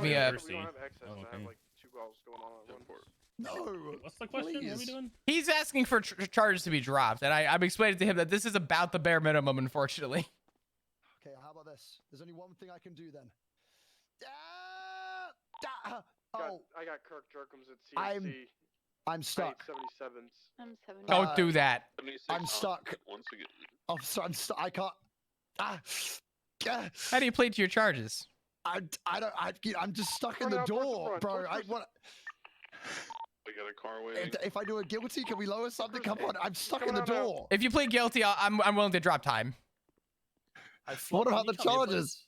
give me a. We don't have access Oh, to have okay. like 2 calls going on at once. No. What's the question? What are we Please. doing? He's asking for charges to be dropped, and I'm explaining to him that this is about the bare minimum, unfortunately. Okay, how about this? There's only one thing I can do then. Oh, I got Kirk Jerkums at CNC. I'm stuck. 77s. I'm 7. Don't do that. I'm stuck. I'm stuck. I can't. How do you plead to your charges? I'm just stuck in Run the out towards the door, front, bro. towards I the- want. We got a car waiting. If I do a guilty, can we lower something? Come on, I'm stuck in Coming the out now. door. If you plead guilty, I'm willing to drop time. What about the charges?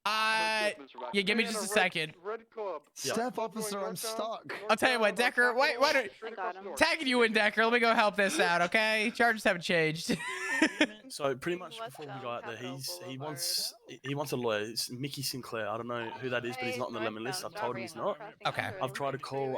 Yeah, give me just a second. Red club. Step officer, I'm stuck. I'll tell you what, Decker, why don't I got him. tagging you in, Decker? Let me go help this out, okay? Charges haven't changed. So pretty much What's, before we go out there, Capital he Boulevard? wants a lawyer. It's Mickey Sinclair. I don't know who that is, but he's not on the lemon list. I've told him he's not. Okay. I've tried to call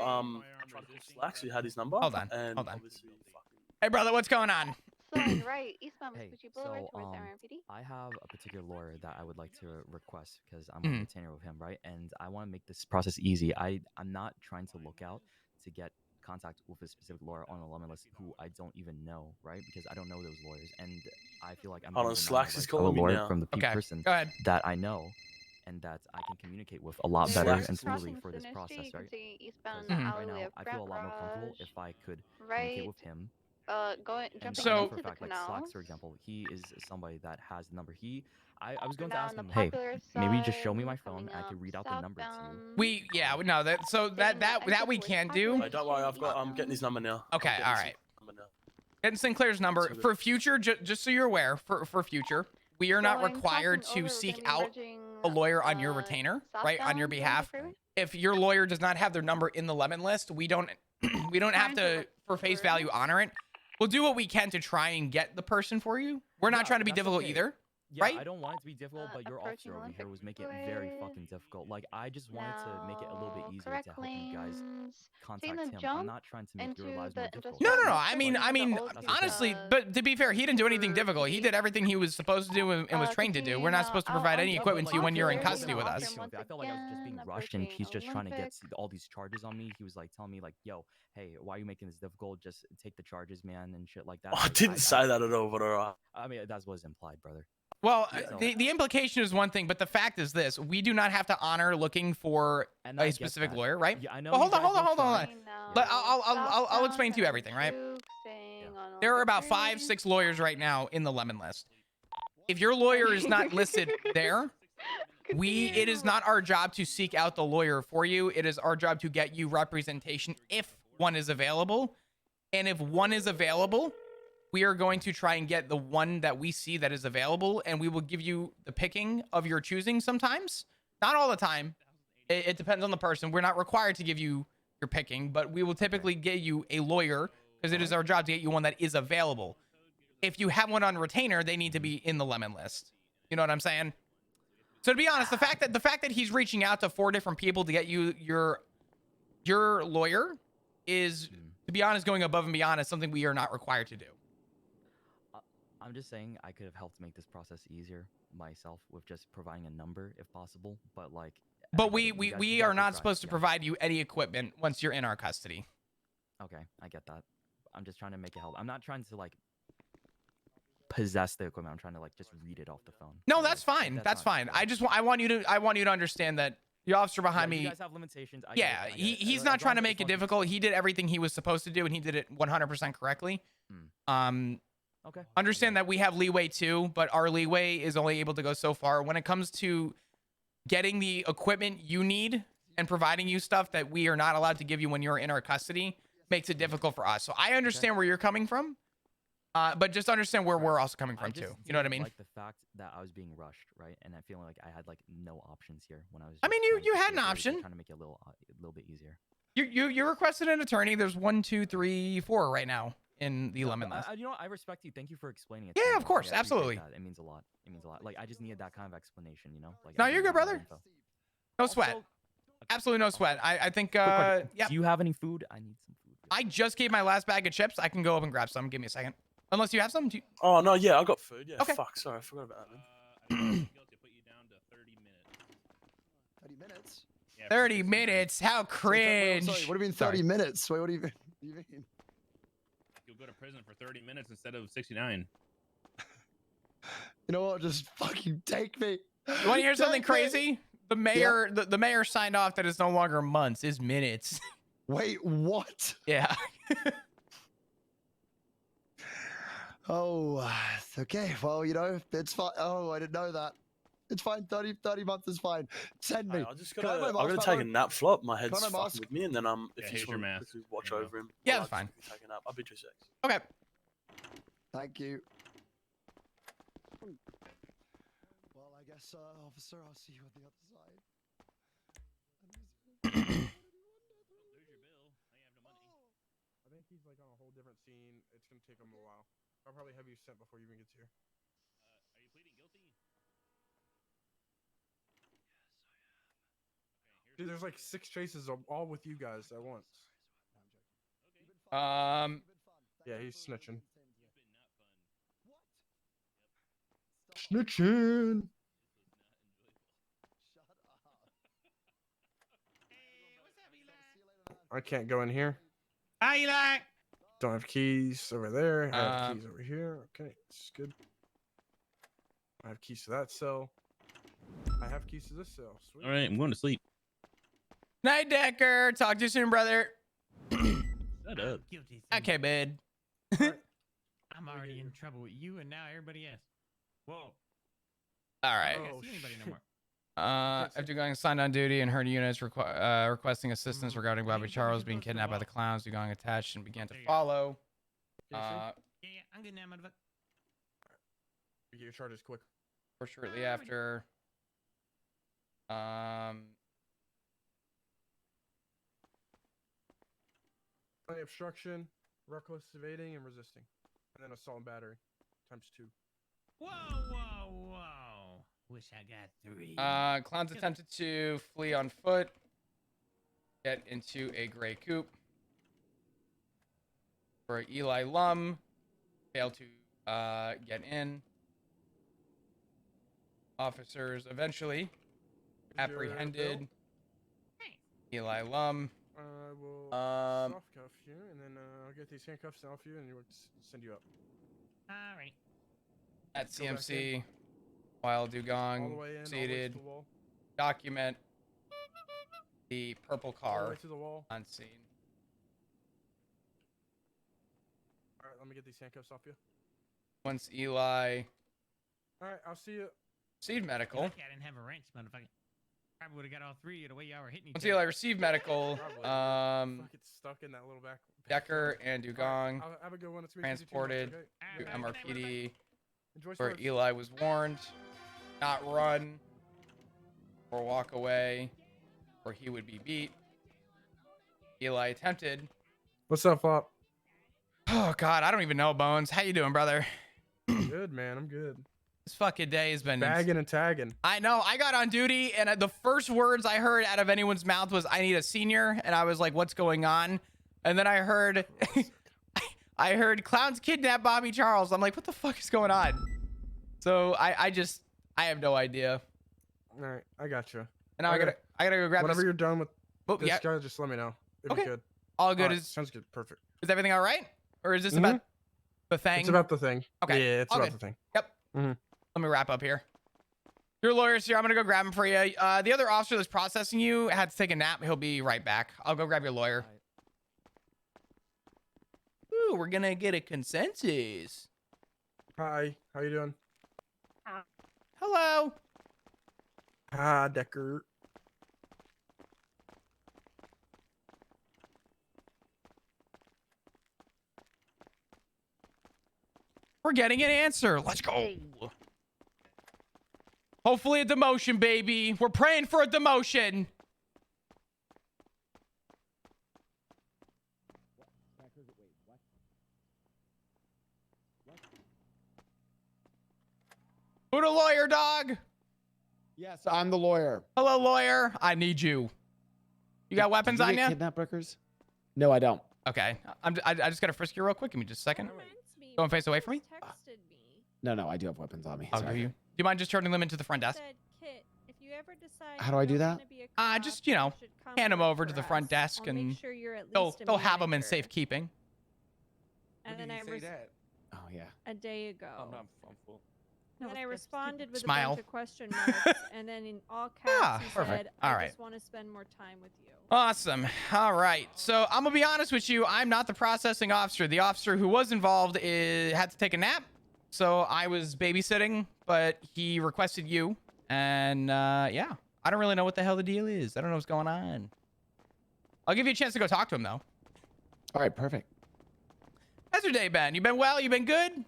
Slacks, who had his number. Hold on, and hold on. obviously fucking- Hey, brother, what's going on? So, right, eastbound Hey, Vespucci Boulevard so, towards RMPD. I have a particular lawyer that I would like to request because I'm Mhm. on retainer with him, right? And I want to make this process easy. I'm not trying to look out to get contact with a specific lawyer on a lemon list who I don't even know, right? Because I don't know those lawyers, and I feel like I'm Hold on, being denied Slacks is the right of calling a me lawyer now. from the Okay, person go ahead. that I know and that I can communicate with a lot There's better Slacks and is smoothly crossing for this Center process, Street, you can right? see eastbound Because Mhm. right alleyway now of I feel a lot more comfortable Garage. if I could communicate Right, with him. going And jumping So- I know into for a the fact, like Slacks, canals. for example, he is somebody that has the number. I was We're going to now ask on the him, hey, popular maybe just show side, me my coming phone. I up could read out the number to you. southbound. No, that so that we towards can't do. Popular Hey, don't worry, I'm getting Station. his number now. Okay, I'm getting all his right. number now. Getting Sinclair's number So for future, just so you're aware, for future, we are not Going, required crossing over, to we're seek gonna be out merging, a lawyer on your retainer, right, on your southbound towards the behalf. freeway. If your lawyer does not have their number in the lemon list, we don't we don't have Trying to to, look for face for- value, honor it. We'll do what we can to try and get the person for you. We're not Yeah, trying to be that's difficult okay. either. Yeah, right? I don't want it to be difficult, but your approaching officer over here Olympic was making it very Parade. fucking difficult. Like, I just wanted to make it a little bit Now, easier correct to help you guys lanes, contact taking the him. I'm jump not trying to make your into lives the more difficult. No, industrial no, no. I mean, the old honestly, pizza but to be fair, he didn't do anything for difficult. He tea. did everything he was supposed to do and was trained to do. We're not supposed to provide any equipment to you when you're in custody with us. I felt like I was just being rushed, and he's just trying to get all these charges on me. He was like telling me, like, "Yo, hey, why are you making this difficult? Just take the charges, man," and shit like that. Oh, I Like, didn't say that at all, but alright. I mean, that's what's implied, brother. Well, Yeah. the implication is one thing, but the fact is this: we do not have to honor looking for And I a get specific that. lawyer, right? Yeah, I know. Well, you hold on, guys hold on, will hold on. try. But I'll explain to you everything, right? There are about 5, 6 lawyers right now in the lemon list. If your lawyer is not listed there, it is not our job to seek out the lawyer for you. It is our job to get you representation if one is available. And if one is available, we are going to try and get the one that we see that is available, and we will give you the picking of your choosing sometimes. Not all the time. It depends on the person. We're not required to give you your picking, but we will typically get you a lawyer because it is our job to get you one that is available. If you have one on retainer, they need to be in the lemon list. You know what I'm saying? So to be honest, the fact that he's reaching out to 4 different people to get you your lawyer is, to be honest, going above and beyond is something we are not required to do. I'm just saying I could have helped make this process easier myself with just providing a number if possible, but like. But we are not supposed to provide you any equipment once you're in our custody. Okay, I get that. I'm just trying to make it help. I'm not trying to like possess the equipment. I'm trying to like just read it off the phone. No, So, that's like, fine. That's not- fine. I want you to understand that the officer behind You me. guys have limitations. I get Yeah, it, I get it. he's As not long trying to as make it it's difficult. He did everything he was supposed to do, and he did it 100% correctly. Okay. Understand that we have leeway too, but our leeway is only able to go so far. When it comes to getting the equipment you need and providing you stuff that we are not allowed to give you when you're in our custody, makes it difficult for us. So I understand where you're coming from, but just understand where we're also coming from too. You know what I mean? Like the fact that I was being rushed, right, and I feel like I had like no options here when I was. I mean, just trying you to had figure an out ways of option. Trying to make it a little bit easier. You requested an attorney. There's 1, 2, 3, 4 right now in the lemon list. You know what? I respect you. Thank you for explaining it. Yeah, to me. of course, I appreciate absolutely. that. It means a lot. It means a lot. Like I just needed that kind of explanation, you know? Like. No, I you're didn't good, have the brother. info. No sweat. Also, Absolutely no sweat. I think, quick question. yeah. Do you have any food? I need some food. I just gave my last bag of chips. I can go up and grab some. Give me a second. Unless you have some. Oh no, yeah, I got food. Yeah, Okay. fuck. Sorry, I forgot about that. Man. 30 minutes? Yeah, 30 minutes. How Wait, cringe. sorry, what do you mean Sorry. 30 minutes? Wait, what do you mean? You'll go to prison for 30 minutes instead of 69. You know what? Just fucking take me. You want to hear something Take me. crazy? The mayor, the mayor signed off that it's no longer months, it's minutes. Wait, what? Yeah. Oh, okay. Well, you know, it's fine. Oh, I didn't know that. It's fine. 30 months is fine. Send me. Hey, I just Can I have gotta. my I'm gonna mask take back a on? nap, flop. My Can I head's have my fucking mask? with me, and then Yeah, if you here's just your want mask. to watch There you over him. Yeah, while that's I fine. quickly take a nap. I'll be 2 secs. Okay. Thank you. Well, I guess, officer, I'll see you on the other side. There's your bill. Now you have no money. I think he's like on a whole different scene. It's gonna take him a while. I'll probably have you sent before you even get here. Are you pleading guilty? Dude, there's like 6 chases all with you guys at once. Yeah, he's snitching. Snitching. I can't go in here. How you like? Don't have keys over there. I have keys over here. Okay, it's good. I have keys to that cell. I have keys to this cell. Sweet. All right, I'm going to sleep. Night, Decker. Talk to you soon, brother. Shut up. Guilty. Okay, bud. I'm already in trouble with you, and now everybody else. Whoa. All I right. can't see anybody no more. After going assigned on duty and heard units requesting assistance regarding Bobby Charles being kidnapped by the clowns, Dugong attached and began to follow. Yeah, I'm good now, motherfucker. Get your charges quick. Or shortly after. Plenty obstruction, reckless evading, and resisting. And then assault and battery. ×2. Whoa, whoa, whoa. Wish I got 3. Clowns attempted to flee on foot, get into a gray coupe. For Eli Lum, failed to get in. Officers eventually Here's your apprehended bill. Eli Lum. I will soft cuff you, and then I'll get these handcuffs off you, and we'll send you up. All right. At Go back CMC, while All the Dugong way in, all the way to seated, the wall. document the purple All the way car to the wall. on scene. All right, let me get these handcuffs off you. Once Eli All right, I'll see you. received medical, Lucky I didn't have a wrench, motherfucker. Probably would have got all 3 of the way y'all were hitting each once other. Eli received medical, Fuck, it's stuck in that little back. Decker and All right, Dugong I'll have a good one. It's gonna be 52 bucks, transported okay? to All right, good night, motherfucker. MRPD, Enjoy where sports. Eli was warned not run or walk away, or he would be beat. Eli attempted. What's up, Flop? Oh God, I don't even know, Bones. How you doing, brother? Good, man. I'm good. This fucking day has been. Bagging and tagging. I know. I got on duty, and the first words I heard out of anyone's mouth was, "I need a senior," and I was like, "What's going on?" And then I heard, I heard clowns kidnap Bobby Charles. I'm like, "What the fuck is going on?" So I have no idea. All right, I got you. And now Okay. I gotta go grab Whenever this. you're done with Oh, this yeah. guy, just let me know. If Okay. you could. All good. All right, Is sounds good. Perfect. everything all right? Or is this about the thing? It's about the thing. Okay, Yeah, it's all about good. the thing. Yep. Mhm. Let me wrap up here. Your lawyer's here. I'm gonna go grab him for you. The other officer that's processing you had to take a nap. He'll be right back. I'll go grab your lawyer. Ooh, we're gonna get a consensus. Hi, how you doing? Hello. Hi, Decker. We're getting an answer. Let's go. Hopefully a demotion, baby. We're praying for a demotion. Who the lawyer, dog? Yes, I'm the lawyer. Hello, lawyer. I need you. You got weapons on you? Kidnap records? No, I don't. Okay. I just gotta frisk you real quick. Give me just a second. Go and face away from me. No, I do have weapons on me. I'll give you. Do you mind just turning them into the front desk? Said, Kit, if you ever decide How do I do that? Just, you know, hand them over to the front desk and they'll have them in safekeeping. And then I Oh yeah. a day ago. I'm full. And then I responded with Smile. a bunch of question marks, and then in all caps he perfect. said, All "I right. just want to spend more time with you." Awesome. All right. So I'm gonna be honest with you. I'm not the processing officer. The officer who was involved had to take a nap, so I was babysitting. But he requested you, and yeah, I don't really know what the hell the deal is. I don't know what's going on. I'll give you a chance to go talk to him though. All right, perfect. How's your day been? You been well? You been good?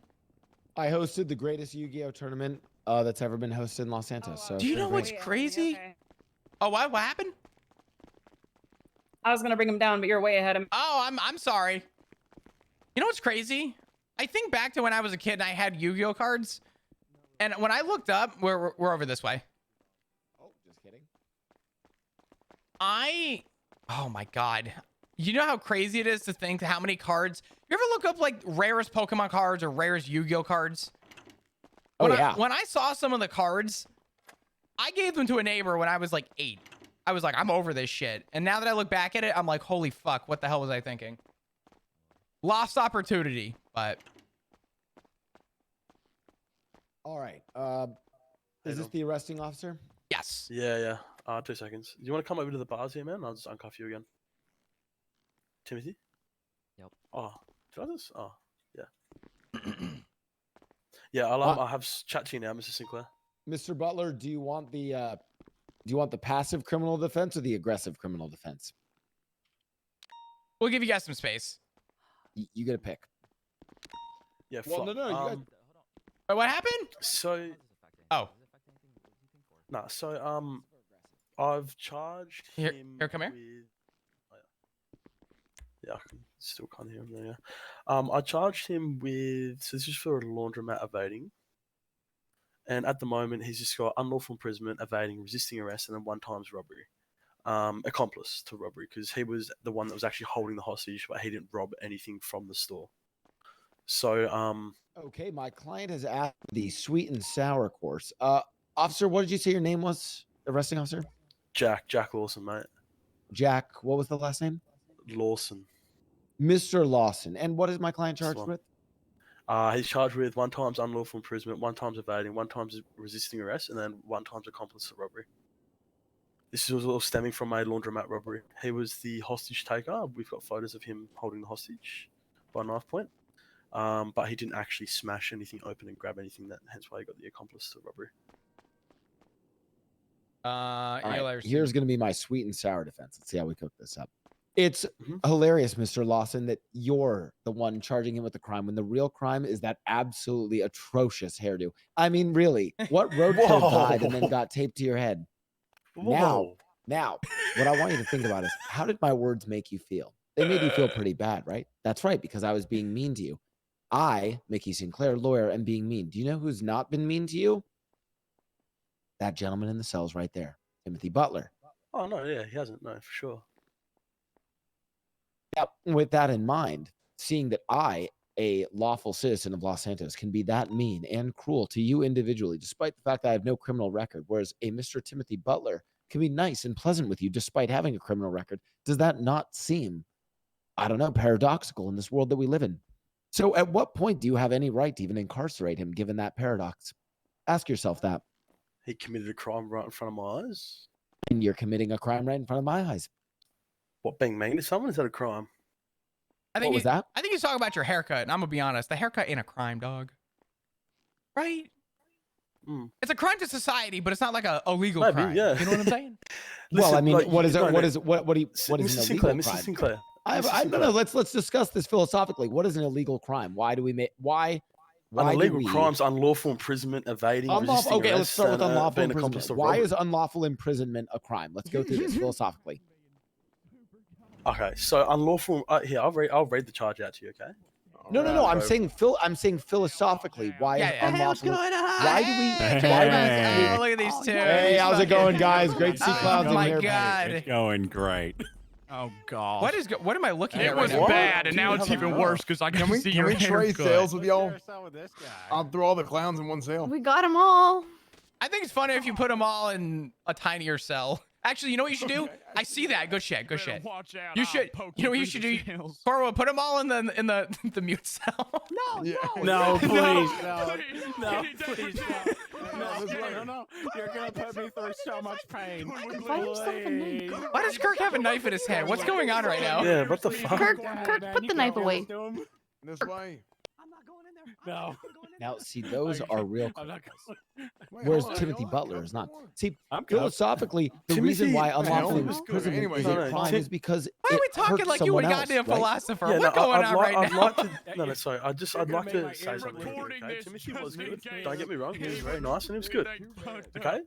I hosted the greatest Yu-Gi-Oh tournament that's ever been hosted in Los Santos. So Do you know what's Wait, crazy? okay. Oh, what happened? I was gonna bring him down, but you're way ahead of me. Oh, I'm sorry. You know what's crazy? I think back to when I was a kid and I had Yu-Gi-Oh cards, and when I looked up, we're over this way. Oh, just kidding. Oh my god. You know how crazy it is to think how many cards. You ever look up like rarest Pokemon cards or rarest Yu-Gi-Oh cards? When I saw some of the cards, I gave them to a neighbor when I was like 8. I was like, I'm over this shit. And now that I look back at it, I'm like, holy fuck, what the hell was I thinking? Lost opportunity, but. All right. Is this the arresting officer? Yes. Yeah. 2 seconds. Do you want to come over to the bars here, man? I'll just uncuff you again. Timothy? Yep. Oh, did I just? Oh, yeah. Yeah, I'll have chat to you now, Mr. Sinclair. Mr. Butler, do you want the passive criminal defense or the aggressive criminal defense? We'll give you guys some space. You get a pick. Yeah. Well, no, you guys... Wait, what happened? So. Oh. Nah. So I've charged him. Here, come here. Yeah, I still can't hear him there. Yeah. I charged him with. So this is for a laundromat evading. And at the moment, he's just got unlawful imprisonment, evading, resisting arrest, and then 1 times robbery. Accomplice to robbery, because he was the one that was actually holding the hostage, but he didn't rob anything from the store. So, Okay, my client has asked the sweet and sour course. Officer, what did you say your name was? Arresting officer? Jack Lawson, mate. Jack, what was the last name? Lawson. Mr. Lawson. And what is my client charged with? He's charged with 1 times unlawful imprisonment, 1 times evading, 1 times resisting arrest, and then 1 times accomplice to robbery. This was all stemming from a laundromat robbery. He was the hostage taker. We've got photos of him holding the hostage by knife point. But he didn't actually smash anything open and grab anything. Hence why he got the accomplice to robbery. Right, here's going to be my sweet and sour defense. Let's see how we cook this up. It's hilarious, Mr. Lawson, that you're the one charging him with the crime when the real crime is that absolutely atrocious hairdo. I mean, really, what road kid died and then got taped to your head? Now, what I want you to think about is, how did my words make you feel? They made you feel pretty bad, right? That's right, because I was being mean to you. I, Mickey Sinclair, lawyer, am being mean. Do you know who's not been mean to you? That gentleman in the cells right there, Timothy Butler. Oh, no, yeah, he hasn't. No, for sure. Now, with that in mind, seeing that I, a lawful citizen of Los Santos, can be that mean and cruel to you individually, despite the fact that I have no criminal record, whereas a Mr. Timothy Butler can be nice and pleasant with you despite having a criminal record, does that not seem, I don't know, paradoxical in this world that we live in? So at what point do you have any right to even incarcerate him, given that paradox? Ask yourself that. He committed a crime right in front of my eyes. And you're committing a crime right in front of my eyes. What, being mean to someone? Is that a crime? What was that? I think he's talking about your haircut, and I'm gonna be honest, the haircut ain't a crime, dog. Right? It's a crime to society, but it's not like a illegal crime. Yeah. You know what I'm saying? Well, I mean, like, what is no, it? no. What is an illegal Mr. crime? Sinclair. No. Let's discuss this philosophically. What is an illegal crime? Why do we make? Why illegal crimes, unlawful imprisonment, evading, resisting okay, arrest, let's start with unlawful being imprisonment. accomplice to Why robbery. is unlawful imprisonment a crime? Let's go through this philosophically. Okay, so unlawful. Here, I'll read the charge out to you. Okay. No. I'm saying philosophically. Why is unlawful? What's going on? Why do we? Look at these two. Hey, how's it going, guys? Great to see clowns Oh in my here. god. It's going great. Oh god. What am I looking at? It was right now? bad, and now it's even worse because I can see your Can we trade haircut. sales with y'all? I'll throw all the clowns in one sale. We got them all. I think it's funny if you put them all in a tinier cell. Actually, you know what you should do? I see that. Good shit. Good shit. Watch out. You should. You know what you should do? Corvo, put them all in the mute cell. No, please, no, please, no. You're gonna put me through so much pain. Why does Kirk have a knife in his hand? What's going on right now? Yeah, what the fuck? Kirk, put the knife away. This way. No. Now, see, those are real. I'm not Whereas Timothy Butler is not. See, philosophically, the reason why unlawful imprisonment is a crime is because why are we talking like you a goddamn philosopher? What's going on right now? No, sorry. I'd like to say something. Okay? Timothy was good. Don't get me wrong. He was very nice and he was good. Okay.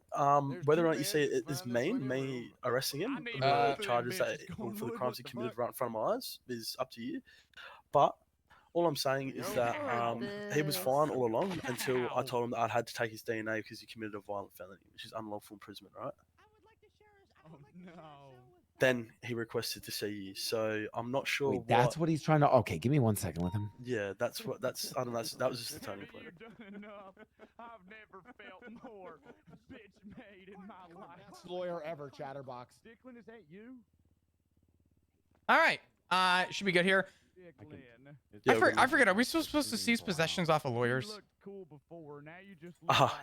Whether or not you say it is me arresting him, the charges that for the crimes he committed right in front of my eyes is up to you. But all I'm saying is that he was fine all along until I told him that I'd had to take his DNA because he committed a violent felony, which is unlawful imprisonment, right? Oh no. Then he requested to see you, so I'm not sure. Wait, that's what he's trying to. Okay, give me 1 second with him. Yeah, that's I don't know. That was just the turning point. I've never felt more bitch made in my life. Best lawyer ever, Chatterbox. Dicklin, is that you? All right. Should be good here. I forget. Are we still supposed to seize possessions off of lawyers?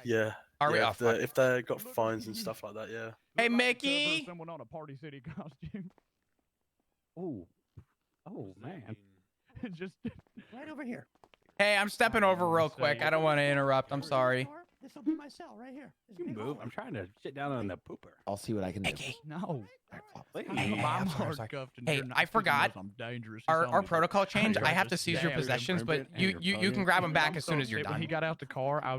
Yeah. Are we? If they got phones and stuff like that, yeah. Hey, Mickey. Someone on a Party City costume. Oh man. Just right over here. Hey, I'm stepping over real quick. I don't want to interrupt. I'm sorry. This will be my cell right here. You move. I'm trying to sit down on the pooper. I'll see what I can do. No. Hey, I forgot. Our protocol change. I have to seize your possessions, but you can grab them back as soon as you're When done. he got out the car, I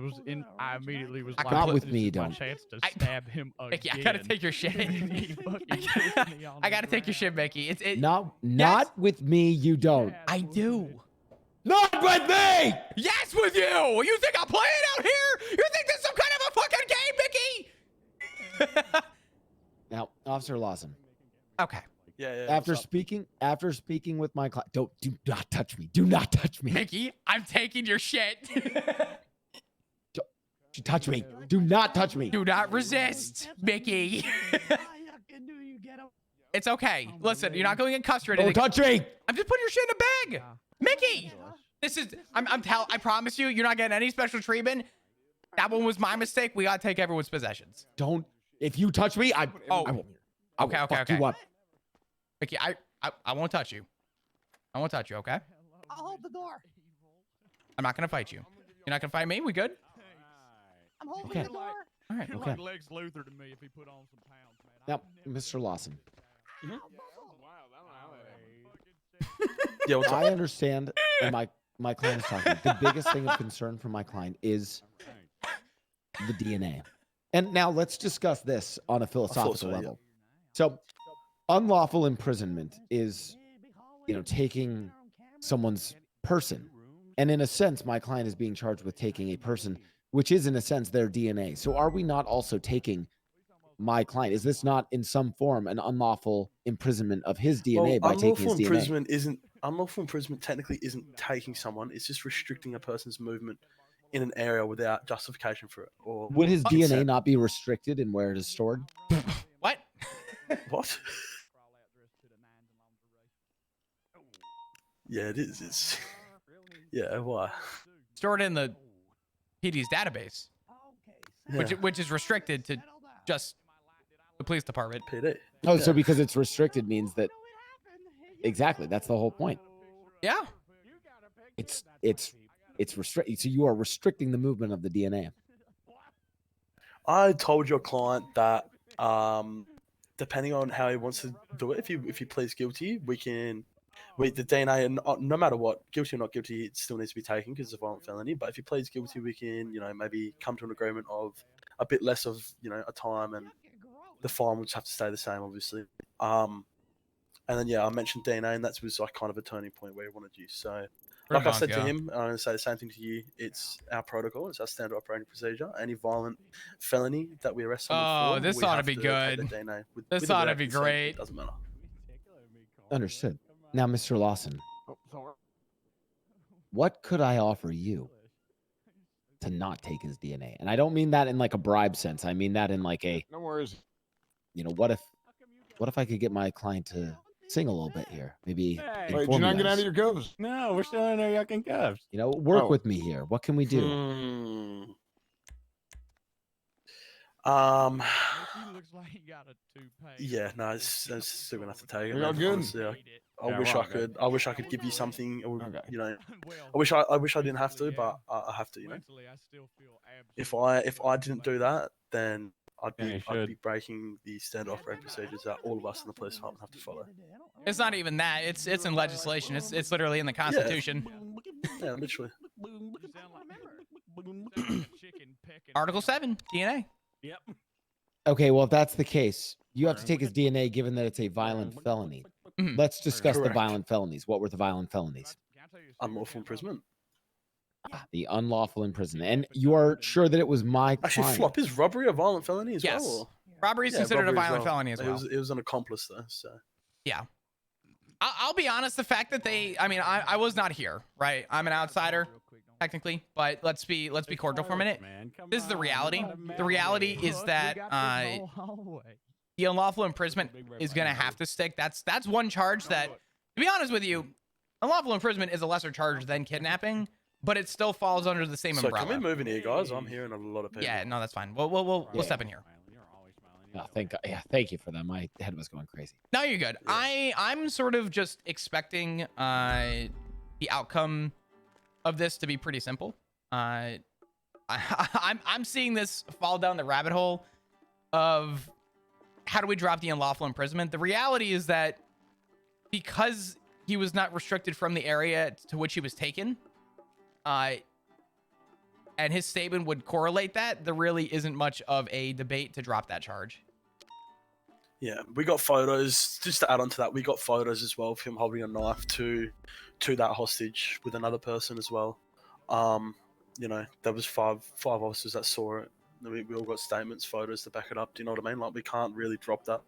immediately was like, Not with me, "This is my don't. chance to stab him again." Mickey, I gotta take your shit. I gotta take your shit, Mickey. Not with me. You don't. I do. Not with me. Yes, with you. You think I'm playing out here? You think this is some kind of a fucking game, Mickey? Now, Officer Lawson. Okay. Yeah. After speaking with my client, do not touch me. Do not touch me. Mickey, I'm taking your shit. Don't touch me. Do not touch me. Do not resist, Mickey. It's okay. Listen, you're not going in custody. Don't touch me. I'm just putting your shit in a bag. Mickey, this is. I promise you, you're not getting any special treatment. That one was my mistake. We gotta take everyone's possessions. Don't. If you touch me, I will. Okay. You up. Mickey, I won't touch you. I won't touch you. Okay. I'll hold the door. I'm not gonna fight you. You're not gonna fight me. We good? I'm holding Okay. the door. All right. You're Okay. like Lex Luthor to me if he put on some pounds, man. Now, Mr. Lawson. Yeah, what's up? I understand, and my client is talking. The biggest thing of concern for my client is the DNA. And now let's discuss this on a philosophical level. So, unlawful imprisonment is, taking someone's person. And in a sense, my client is being charged with taking a person, which is in a sense their DNA. So are we not also taking my client? Is this not in some form an unlawful imprisonment of his DNA by taking his DNA? Unlawful imprisonment technically isn't taking someone. It's just restricting a person's movement in an area without justification for it. Or would his DNA not be restricted in where it is stored? What? What? Yeah, it is. It's yeah. Why? Stored in the PD's database, Yeah. which is restricted to just the police department. PD. Oh, so because it's restricted means that exactly that's the whole point. Yeah. It's restricted. So you are restricting the movement of the DNA. I told your client that depending on how he wants to do it, if he pleads guilty, the DNA, and no matter what, guilty or not guilty, it still needs to be taken because it's a violent felony. But if he pleads guilty, we can, maybe come to an agreement of a bit less of, a time, and the fine will just have to stay the same, obviously. And then, I mentioned DNA, and that was like kind of a turning point where he wanted you. So, like I said to him, I'm going to say the same thing to you. It's our protocol. It's our standard operating procedure. Any violent felony that we arrest someone for, this ought to be good. This ought to be great. It doesn't matter. Understood. Now, Mr. Lawson, what could I offer you to not take his DNA. And I don't mean that in like a bribe sense. I mean that in like a, No worries. you know, what if I could get my client to sing a little bit here? Maybe Wait, did you inform not you get out guys. of your cups? No, we're still in our yucking cups. You know, work Oh. with me here. What can we do? Looks like you got a toupee. Yeah, no, it's still gonna have to take it. You're all man, good? honestly, I Yeah, wish we're I all could. good. I wish I could give you something. Or, Okay. You know, Well, I wish I didn't have to, but I have to. You know, mentally, I still feel if I didn't do that, then I'd Yeah, you be should. breaking the standard operating procedures that all of us in the police department have to follow. It's not even that. It's in legislation. It's literally in the Constitution. Yeah, literally. Article 7, DNA. Yep. Okay, well, if that's the case, you have to take his DNA given that it's a violent felony. Mhm. Let's discuss the Correct. violent felonies. What were the violent felonies? Unlawful imprisonment. The unlawful imprisonment. And you are sure that it was my Actually, client? Flop, is robbery a violent felony as Yes. well? Or? Robbery is Yeah, considered a robbery as violent well. felony as well. It was an accomplice though, so. Yeah. I'll be honest. The fact that I was not here, right? I'm an outsider, technically, but let's be cordial for a minute. This is the reality. The reality is that the unlawful imprisonment is gonna have to stick. That's one charge that, to be honest with you, unlawful imprisonment is a lesser charge than kidnapping, but it still falls under the same So umbrella. can we move in here, guys? I'm hearing a lot of people. Yeah, no, that's fine. We'll step in here. Oh, thank you for that. My head was going crazy. No, you're good. I'm sort of just expecting the outcome of this to be pretty simple. I'm seeing this fall down the rabbit hole of how do we drop the unlawful imprisonment. The reality is that because he was not restricted from the area to which he was taken, and his statement would correlate that, there really isn't much of a debate to drop that charge. Yeah, we got photos. Just to add on to that, we got photos as well of him holding a knife to that hostage with another person as well. You know, there was five officers that saw it. We all got statements, photos to back it up. Do you know what I mean? Like, we can't really drop that.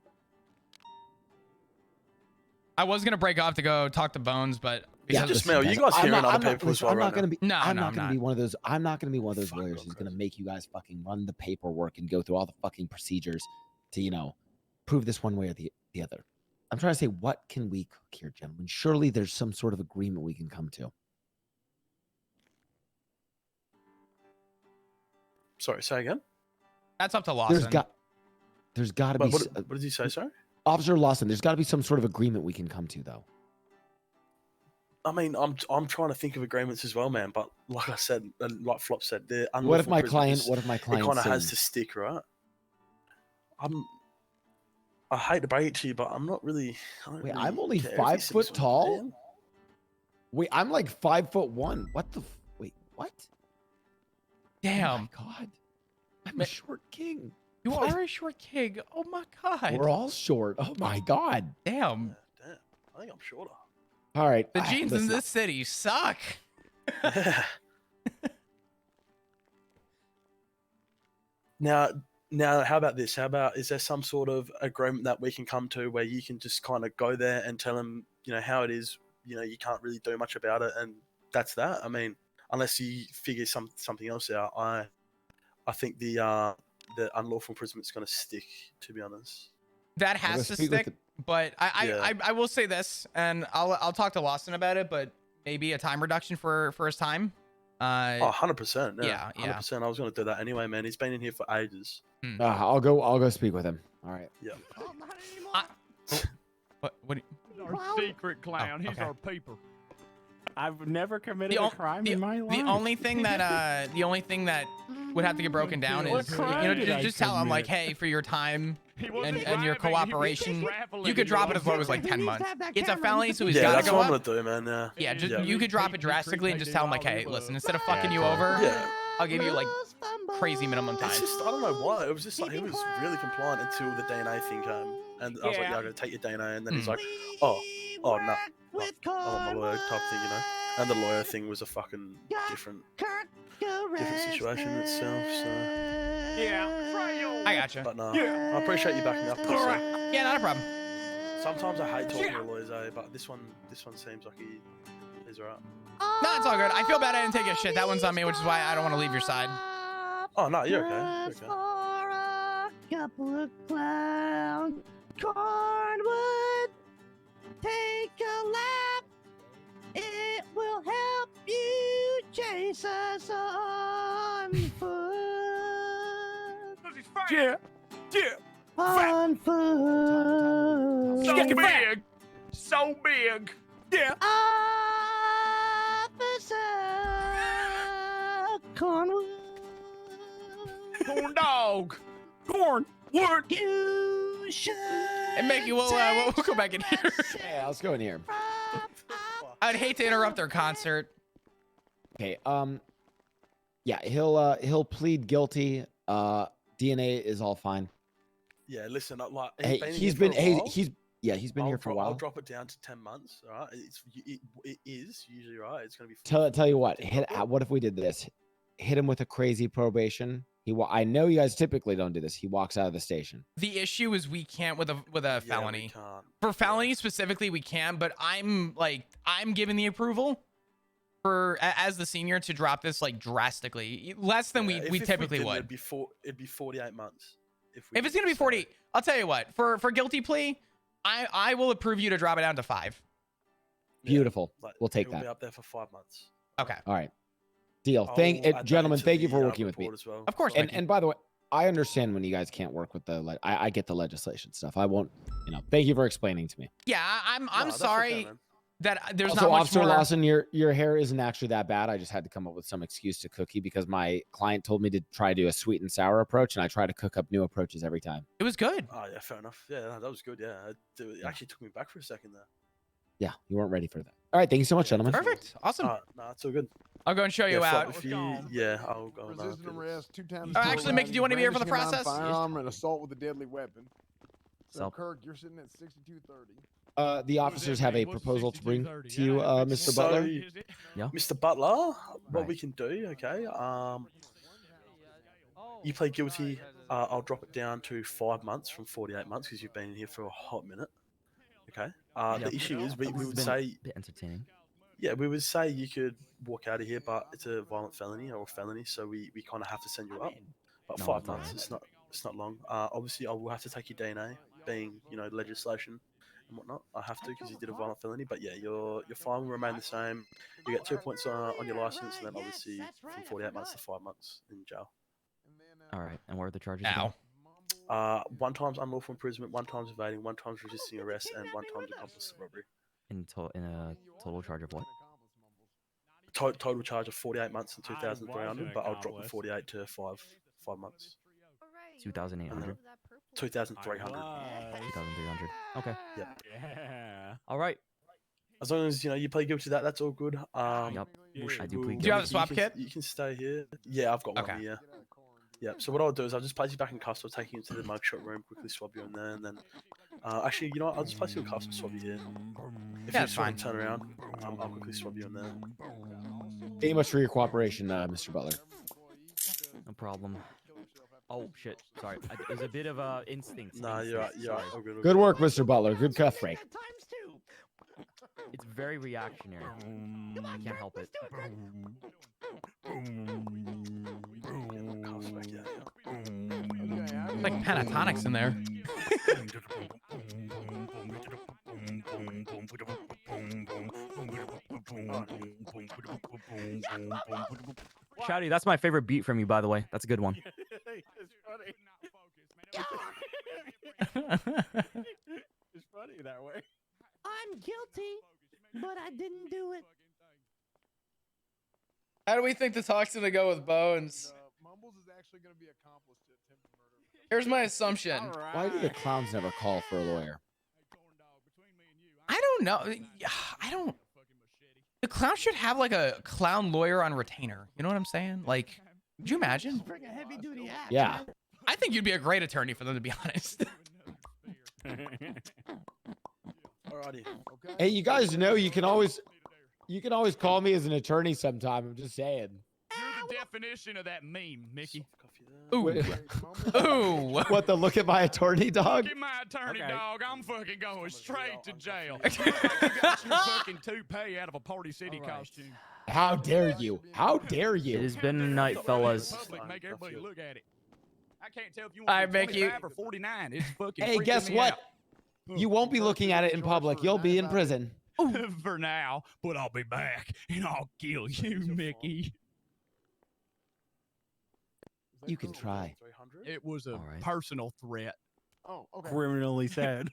I was gonna break off to go talk to Bones, but Yeah, just Mel, you guys hearing other people as well I'm right not gonna now? be. No, I'm no, not I'm gonna not. be one of those. I'm not gonna be one of those lawyers who's gonna make you guys fucking run the paperwork and go through all the fucking procedures to, you know, prove this one way or the other. I'm trying to say, what can we cook here, gentlemen? Surely there's some sort of agreement we can come to. Sorry, say again? That's up to Lawson. There's got to be. What did you say, sorry? Officer Lawson, there's got to be some sort of agreement we can come to, though. I mean, I'm trying to think of agreements as well, man. But like I said, and like Flop said, the What if unlawful my imprisonment client? What if my client? It kind of has sings? to stick, right? I hate to break it to you, but I'm not really. Wait, I'm only care if he 5 sings foot for me, tall. man. Wait, I'm like 5'1". What the? Wait, what? Damn. Oh my God, I'm a short king. You are a short king. Oh my God. We're all short. Oh my God. Damn. Damn, I think I'm shorter. All right. The jeans in listen, this city suck. Now, how about this? Is there some sort of agreement that we can come to where you can just kind of go there and tell them, you know, how it is, you know, you can't really do much about it, and that's that. I mean, unless you figure something else out, I think the unlawful imprisonment is going to stick, to be honest. That has to stick. But I will say this, and I'll talk to Lawson about it, but maybe a time reduction for his time. 100%. Yeah, 100%. I was going to do that anyway, man. He's been in here for ages. I'll go speak with him. All right. Yeah. What? Our secret clown. He's okay. our peeper. I've never committed a crime in my life. The only thing that would have to get broken down is, you know, just tell him like, hey, for your time and your cooperation, you could drop it as low as like 10 months. It's a felony, so he's gotta that's go what I'm up. gonna do, man. Yeah, you could drop it drastically and just tell him like, hey, listen, instead of fucking you over, I'll give you like crazy minimum time. It's just, I don't know why. It was just like, he was really compliant until the DNA thing came. And I was like, yeah, I'm going to take your DNA. And then he's like, oh, no. I want my lawyer type thing, you know? And the lawyer thing was a fucking different situation in itself, so. Yeah. I gotcha. But no, I appreciate you backing up. Yeah, not a problem. Sometimes I hate talking to lawyers, but this one seems like he's alright. No, it's all good. I feel bad I didn't take a shit. That one's on me, which is why I don't want to leave your side. Oh no, you're okay. Just for a couple of clowns, Cornwood, take a lap. It will help you chase us on foot. Yeah. On foot. So big. So big. Yeah. Officer Cornwood. Corn dog. Corn. Wood. You should. And Mickey, we'll go back in here. Yeah, let's go in here. I'd hate to interrupt their concert. Okay. Yeah, he'll plead guilty. DNA is all fine. Yeah, listen, like Hey, he's been here for a while. he's been here for a while. I'll drop it down to 10 months. All right, it is usually right. It's gonna be. Tell you what. What if we did this? Hit him with a crazy probation. I know you guys typically don't do this. He walks out of the station. The issue is we can't with a felony. We can't. For felony specifically, we can, but I'm giving the approval for as the senior to drop this like drastically less than we typically would. It'd be 48 months. If it's gonna be 40, I'll tell you what. For guilty plea, I will approve you to drop it down to 5. Beautiful. We'll take It'll that. be up there for 5 months. Okay. All right. Deal. Gentlemen, thank you for working with me. Well. Of course. And by the way, I understand when you guys can't work with the. I get the legislation stuff. I won't. Thank you for explaining to me. Yeah, I'm that's sorry okay, man. that there's Also, not much Officer more. Lawson, your hair isn't actually that bad. I just had to come up with some excuse to cookie because my client told me to try to do a sweet and sour approach, and I try to cook up new approaches every time. It was good. Oh yeah, fair enough. Yeah, no, that was good. Yeah, it actually took me back for a second there. Yeah, you weren't ready for that. All right, thank you so much, gentlemen. Perfect. Awesome. No, it's all good. I'll go and show you out. I'll go. Resisting arrest 2 times. Actually, Mickey, do you want to be here for the brandishing a process? firearm and assault with a deadly weapon. So, So- Kirk, you're sitting at 6230. The officers have a proposal to bring to you, Mr. Butler. Yeah. Mr. Butler, what Right. we can do, okay? You plead guilty. I'll drop it down to 5 months from 48 months because you've been in here for a hot minute. Okay. Yep. The issue is we This would has been say, a bit entertaining. yeah, we would say you could walk out of here, but it's a violent felony or a felony, so we kind of have to send you up. But No, 5 it's all months, right. it's not long. Obviously, I will have to take your DNA, being legislation and whatnot. I have to because you did a violent felony. But yeah, your fine will remain the same. You get 2 points on your license, and then obviously from 48 months to 5 months in jail. All right, and what are the charges? again? Ow. 1 time's unlawful imprisonment, 1 time's evading, 1 time's resisting arrest, and 1 time's accomplice to robbery. In a total charge of what? Total charge of 48 months and 2,300, but I'll drop the 48 to 5 months. 2,800. 2,300. 2,300. Okay. Yep. Yeah. All right. As long as you plead guilty to that, that's all good. Yep. I do plead Do you have a guilty. swap kit? You can stay here. Yeah, I've got one. Okay. Yeah. Yeah. So what I'll do is I'll just place you back in cuffs. I'll take you into the mugshot room, quickly swab you in there, and then actually, you know what? I'll just place you in cuffs and swab you here. If Yeah, you it's just want fine. to turn around, I'll quickly swab you in there. Thank you much for your cooperation, Mr. Butler. No problem. Oh shit! Sorry, it was a bit of instinct. Nah, you're right. instinct, You're right. sorry. All good, all Good work, Mr. Butler. Good cuff break. It's very reactionary. I can't help it. Cuffs back, yeah. Like pentatonics in there. Shouty, that's my favorite beat from you, by the way. That's a good one. It's funny that way. I'm guilty, but I didn't do it. How do we think the talk's gonna go with Bones? Mumbles is actually going to be accomplice to attempted murder. Here's my assumption. Why do the clowns never call for a lawyer? I don't know. I don't. The clown should have like a clown lawyer on retainer. You know what I'm saying? Like, could you imagine? Bring a heavy duty axe. Yeah. I think you'd be a great attorney for them, to be honest. Alrighty. Hey, you guys know you can always call me as an attorney sometime. I'm just saying. You're the definition of that meme, Mickey. Soft cuff you there. Ooh. Ooh. What the look at my attorney, dog? Look at my attorney, dog. I'm fucking going straight to jail. Look like you got your fucking toupee out of a Party City costume. How dare you? How dare you? It has been a night, fellas. Public, make everybody look at it. I can't tell if you All want right, to be Mickey. 25 or 49. It's fucking Hey, freaking guess me what? out. You won't be looking at it in public. You'll be in prison. For now, but I'll be back and I'll kill you, Mickey. You can try. It was a All right. personal threat. Oh, okay. Criminally sad.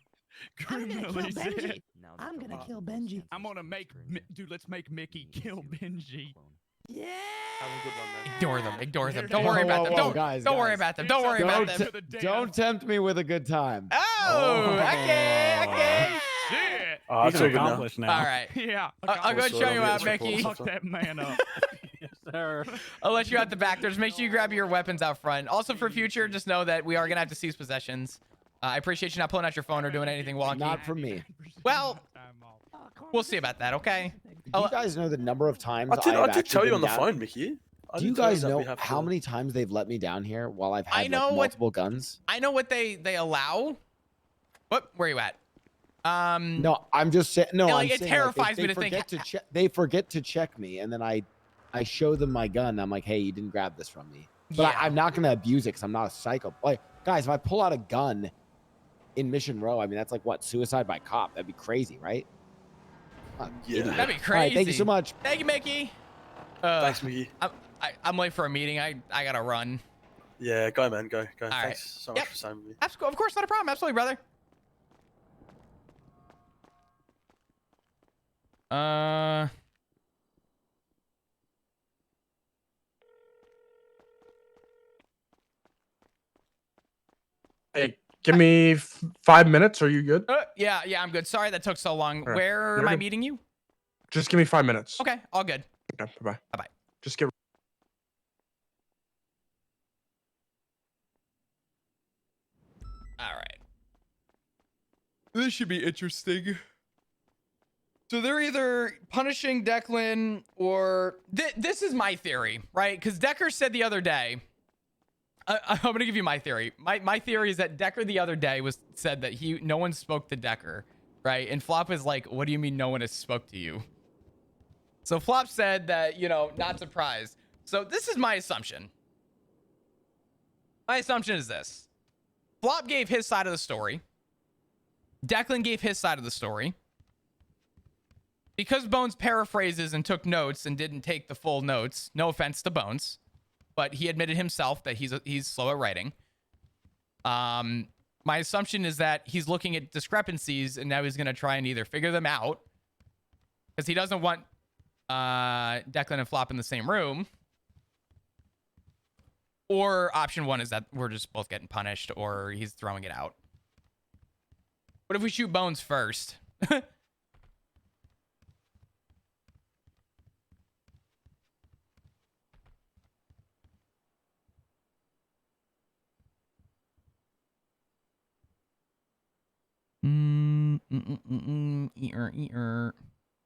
I'm gonna kill Criminally sad. Benji. Now I'm that gonna the kill law Benji. stands I'm gonna make, dude. Let's make Mickey kill Benji. Yeah. Have a good one, man. Ignore them. Ignore them. Here Don't it worry is. about them. Whoa, Don't, guys, don't worry guys. about them. Don't worry about them. Don't tempt me with a good time. Oh, okay, okay. Shit. Oh, He's it's all good now. accomplished now. All right. Yeah. I'll go Also, show you I'll out, be at Mickey. school. Fuck that man up. Yes, sir. I'll let you out the back doors. Make sure you grab your weapons out front. Also, for future, just know that we are gonna have to seize possessions. I appreciate you not pulling out your phone or doing anything wonky. Not for me. Well, we'll see about that. Okay. Do you guys know the number of times I did I've tell actually you on been the down? phone, Mickey. Do you guys know how many times they've let me down here while I've I had know like, what- multiple guns? I know what they allow. What? Where are you at? No, I'm just saying. No, like, I'm it saying, terrifies they me to think- forget to check. They forget to check me, and then I show them my gun. I'm like, hey, you didn't grab this from me. But Yeah. I'm not gonna abuse it because I'm not a psycho. Like, guys, if I pull out a gun in Mission Row, I mean, that's like what, suicide by cop? That'd be crazy, right? Yeah. That'd be crazy. All right, thank you so much. Thank you, Mickey. Thanks, Mickey. I'm late for a meeting. I gotta run. Yeah, go, man. Go. right. Thanks so much Yep. for staying with me. Of course, not a problem. Absolutely, brother. Hey, give me 5 minutes. Are you good? Yeah, I'm good. Sorry that took so long. All right. Where You're am I good. meeting you? Just give me 5 minutes. Okay, all good. Okay. Bye. Bye-bye. Just get. All right. This should be interesting. So they're either punishing Declan or this is my theory, right? Because Decker said the other day. I'm gonna give you my theory. My theory is that Decker the other day said that no one spoke to Decker, right? And Flop is like, what do you mean no one has spoke to you? So Flop said that, not surprised. So this is my assumption. My assumption is this. Flop gave his side of the story. Declan gave his side of the story. Because Bones paraphrases and took notes and didn't take the full notes, no offense to Bones, but he admitted himself that he's slow at writing. My assumption is that he's looking at discrepancies and now he's going to try and either figure them out because he doesn't want Declan and Flop in the same room. Or option one is that we're just both getting punished or he's throwing it out. What if we shoot Bones first?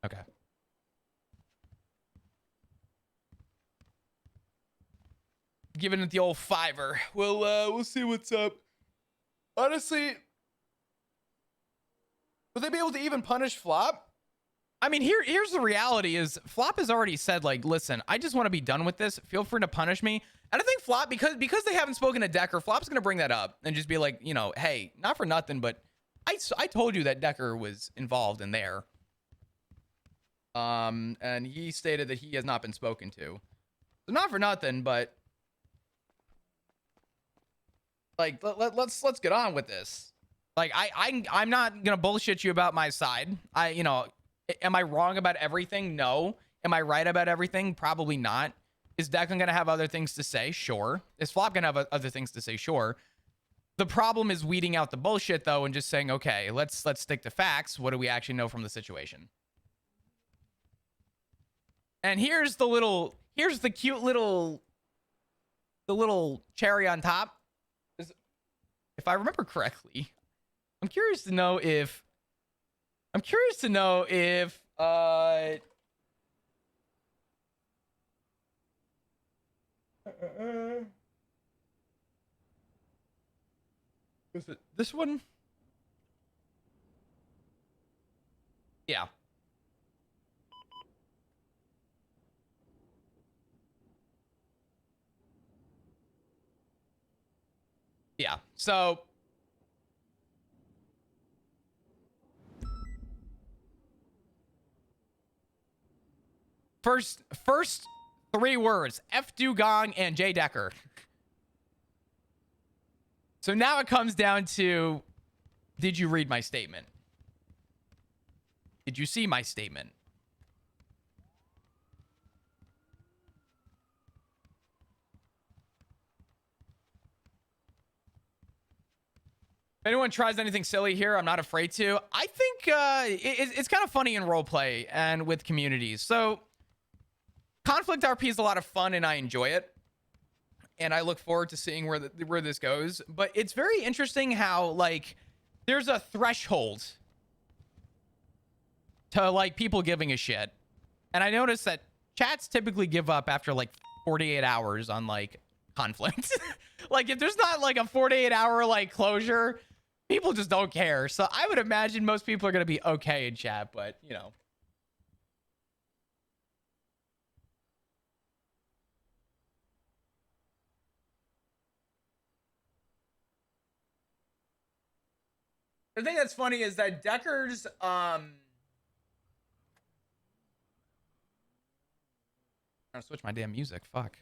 Okay. Giving it the old $5. We'll see what's up. Honestly, would they be able to even punish Flop? I mean, here's the reality is Flop has already said, like, listen, I just want to be done with this. Feel free to punish me. And I think Flop, because they haven't spoken to Decker, Flop's going to bring that up and just be like, hey, not for nothing, but I told you that Decker was involved in there. And he stated that he has not been spoken to. So not for nothing, but like let's get on with this. Like I'm not gonna bullshit you about my side. Am I wrong about everything? No. Am I right about everything? Probably not. Is Declan gonna have other things to say? Sure. Is Flop gonna have other things to say? Sure. The problem is weeding out the bullshit though and just saying, okay, let's stick to facts. What do we actually know from the situation? And here's the cute little cherry on top. If I remember correctly, I'm curious to know if Was it this one? Yeah. Yeah. So first 3 words, F Dugong and J Decker. So now it comes down to, did you read my statement? Did you see my statement? If anyone tries anything silly here, I'm not afraid to. I think it's kind of funny in roleplay and with communities. So Conflict RP is a lot of fun and I enjoy it. And I look forward to seeing where this goes. But it's very interesting how, like, there's a threshold to, like, people giving a shit. And I noticed that chats typically give up after, like, 48 hours on, like, conflict. Like, if there's not, like, a 48-hour, like, closure, people just don't care. So I would imagine most people are going to be okay in chat, but, you know. The thing that's funny is that Decker's, I'm gonna switch my damn music. Fuck.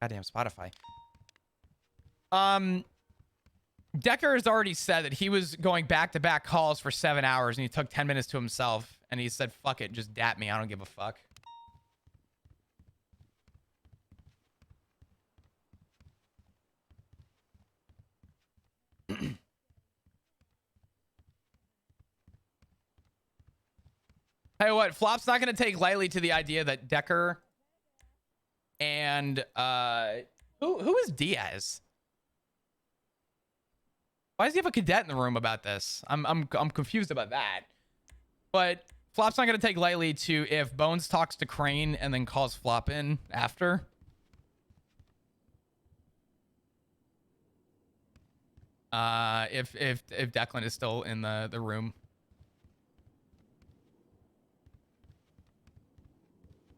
Goddamn Spotify. Decker has already said that he was going back-to-back calls for 7 hours and he took 10 minutes to himself and he said, fuck it, just dap me. I don't give a fuck. Hey, what? Flop's not going to take lightly to the idea that Decker and who is Diaz? Why does he have a cadet in the room about this? I'm confused about that. But Flop's not going to take lightly to if Bones talks to Crane and then calls Flop in after. If Declan is still in the room.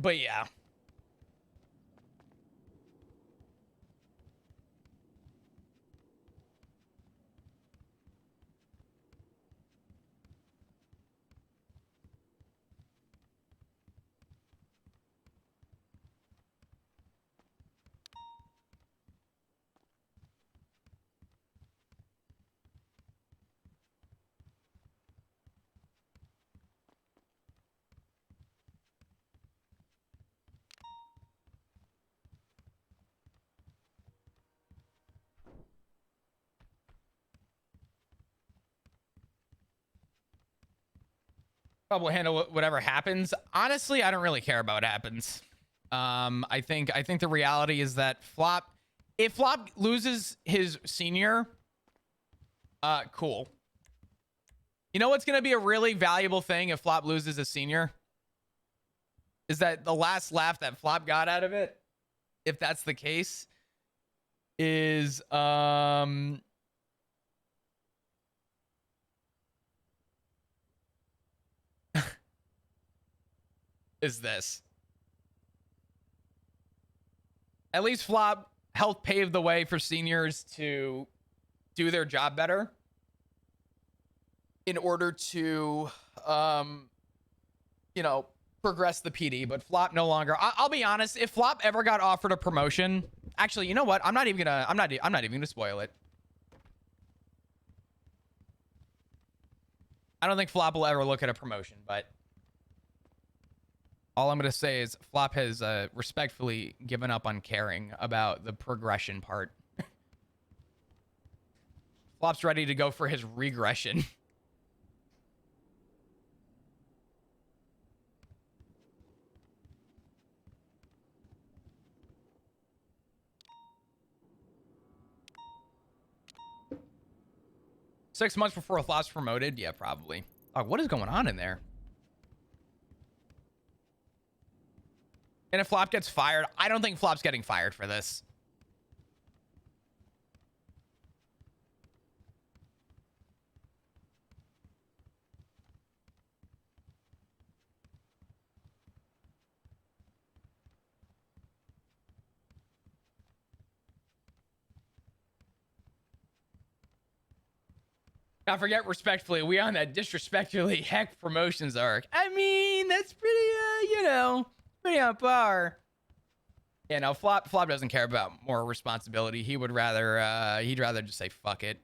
But yeah. Probably handle whatever happens. Honestly, I don't really care about what happens. I think the reality is that if Flop loses his senior, cool. You know what's gonna be a really valuable thing if Flop loses his senior? Is that the last laugh that Flop got out of it, if that's the case, is is this. At least Flop helped pave the way for seniors to do their job better in order to, you know, progress the PD. But Flop no longer. I'll be honest. If Flop ever got offered a promotion, actually, you know what? I'm not even gonna spoil it. I don't think Flop will ever look at a promotion, but all I'm going to say is Flop has respectfully given up on caring about the progression part. Flop's ready to go for his regression. Six months before Flop's promoted? Yeah, probably. Oh, what is going on in there? And if Flop gets fired, I don't think Flop's getting fired for this. I forget respectfully. We on that disrespectfully heck promotions arc. I mean, that's pretty, pretty on par. Yeah, no, Flop doesn't care about more responsibility. He would rather, he'd rather just say fuck it.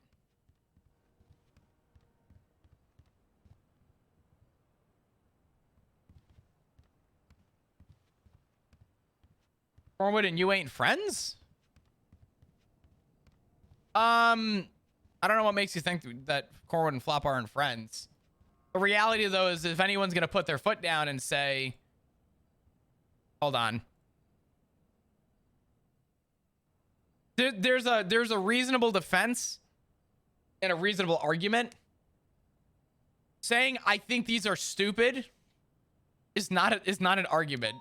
Cornwood and you ain't friends? I don't know what makes you think that Cornwood and Flop aren't friends. The reality, though, is if anyone's going to put their foot down and say, hold on. There's a reasonable defense and a reasonable argument. Saying, I think these are stupid is not an argument,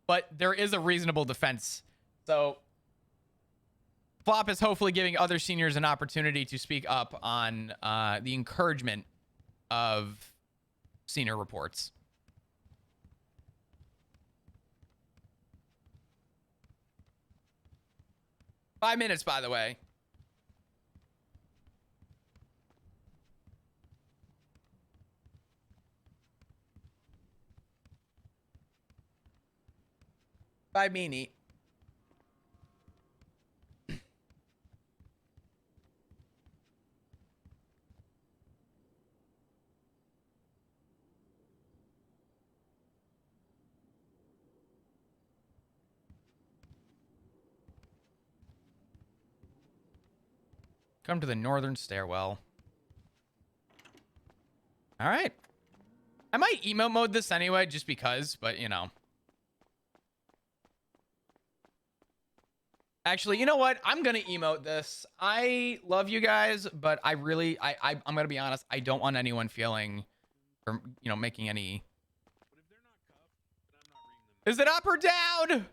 but there is a reasonable defense. So Flop is hopefully giving other seniors an opportunity to speak up on the encouragement of senior reports. Five minutes, by the way. By me, neat. Come to the northern stairwell. All right. I might emote mode this anyway, just because, but you know. Actually, you know what? I'm going to emote this. I love you guys, but I really, I'm going to be honest. I don't want anyone feeling, or, you know, making any. Is it up or down?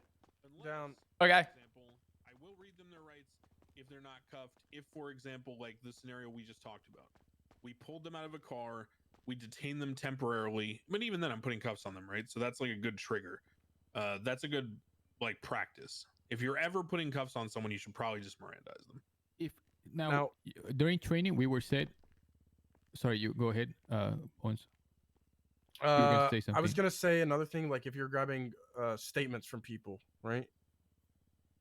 Down. Okay. I will read them their rights if they're not cuffed. If, for example, like the scenario we just talked about, we pulled them out of a car, we detained them temporarily, but even then I'm putting cuffs on them, right? So that's like a good trigger. That's a good like practice. If you're ever putting cuffs on someone, you should probably just Mirandize them. If now during training we were said, sorry, you go ahead, Bones. I was gonna say another thing, like if you're grabbing statements from people, right?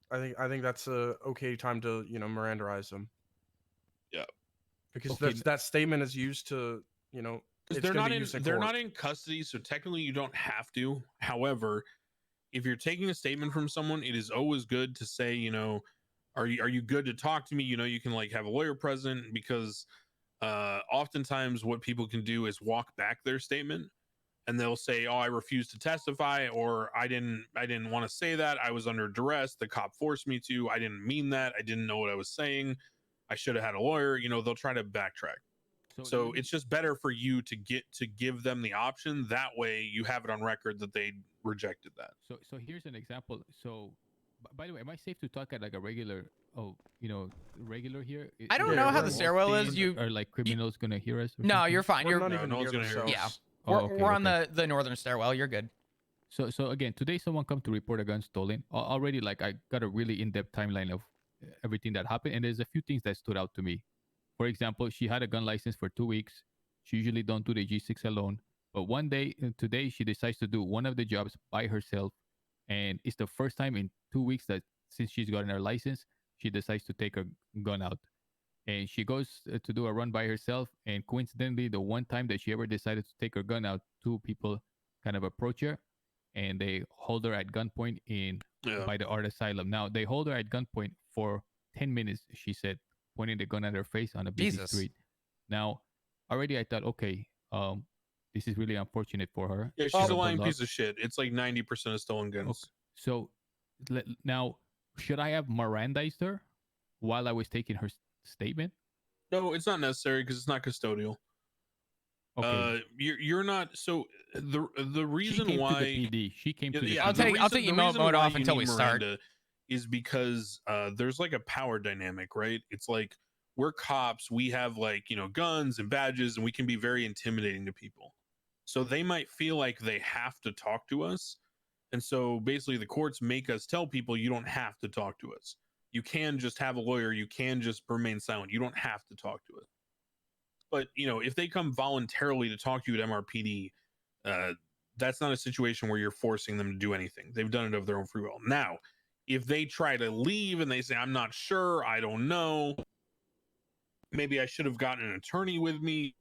I think that's a okay time to Mirandize them. Yeah, because that statement is used to they're not in custody, so technically you don't have to. However, if you're taking a statement from someone, it is always good to say, are you good to talk to me? You can like have a lawyer present, because oftentimes what people can do is walk back their statement and they'll say, oh, I refuse to testify, or I didn't want to say that. I was under duress. The cop forced me to. I didn't mean that. I didn't know what I was saying. I should have had a lawyer. They'll try to backtrack. So it's just better for you to give them the option. That way you have it on record that they rejected that. So here's an example. So by the way, am I safe to talk at like a regular regular here? I don't know how the stairwell is. Are like criminals gonna hear us? No, you're fine. No one's gonna hear us. Yeah. Okay, we're on the northern stairwell. You're good. So again, today someone come to report a gun stolen. Already, like I got a really in-depth timeline of everything that happened, and there's a few things that stood out to me. For example, she had a gun license for 2 weeks. She usually don't do the G6 alone, but one day today she decides to do one of the jobs by herself, and it's the first time in 2 weeks that since she's gotten her license, she decides to take her gun out. And she goes to do a run by herself, and coincidentally, the one time that she ever decided to take her gun out, two people kind of approach her, and they hold her at gunpoint by the art asylum. Now, they hold her at gunpoint for 10 minutes, she said, pointing the gun at her face on a busy street. Now, already I thought, okay, this is really unfortunate for her. Yeah, she's a lying piece of shit. It's like 90% of stolen guns. Okay. So now, should I have Mirandized her while I was taking her statement? No, it's not necessary because it's not custodial. Okay. You're not. So the reason why she came to the I'll take emote mode off until we start. Is because there's like a power dynamic, right? It's like we're cops, we have like guns and badges, and we can be very intimidating to people. So they might feel like they have to talk to us, and so basically the courts make us tell people you don't have to talk to us. You can just have a lawyer. You can just remain silent. You don't have to talk to us. But if they come voluntarily to talk to you at MRPD, that's not a situation where you're forcing them to do anything. They've done it of their own free will. Now, if they try to leave and they say, I'm not sure, I don't know, maybe I should have gotten an attorney with me,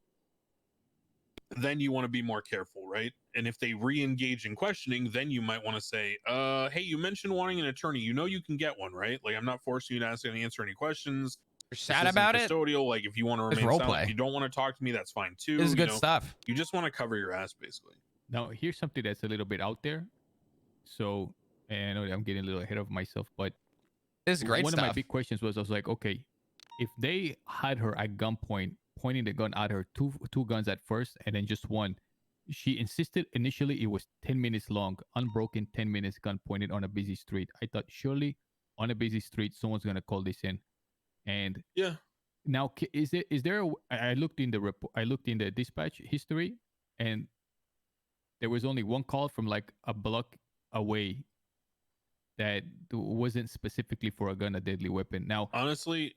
then you want to be more careful, right? And if they re-engage in questioning, then you might want to say, hey, you mentioned wanting an attorney. You can get one, right? Like, I'm not forcing you to answer any questions. You're sad about it? Custodial. Like, if you want to remain silent, if you don't want to talk to me, that's fine too. This is good stuff. You just want to cover your ass, basically. Now, here's something that's a little bit out there. So, and I know I'm getting a little ahead of myself, but this is great one stuff. of my big questions was, I was like, okay, if they had her at gunpoint, pointing the gun at her, two guns at first, and then just one, she insisted initially it was 10 minutes long, unbroken 10 minutes, gun pointed on a busy street. I thought surely on a busy street, someone's going to call this in. And yeah. Now, I looked in the dispatch history, and there was only one call from like a block away that wasn't specifically for a gun, a deadly weapon. Now, honestly,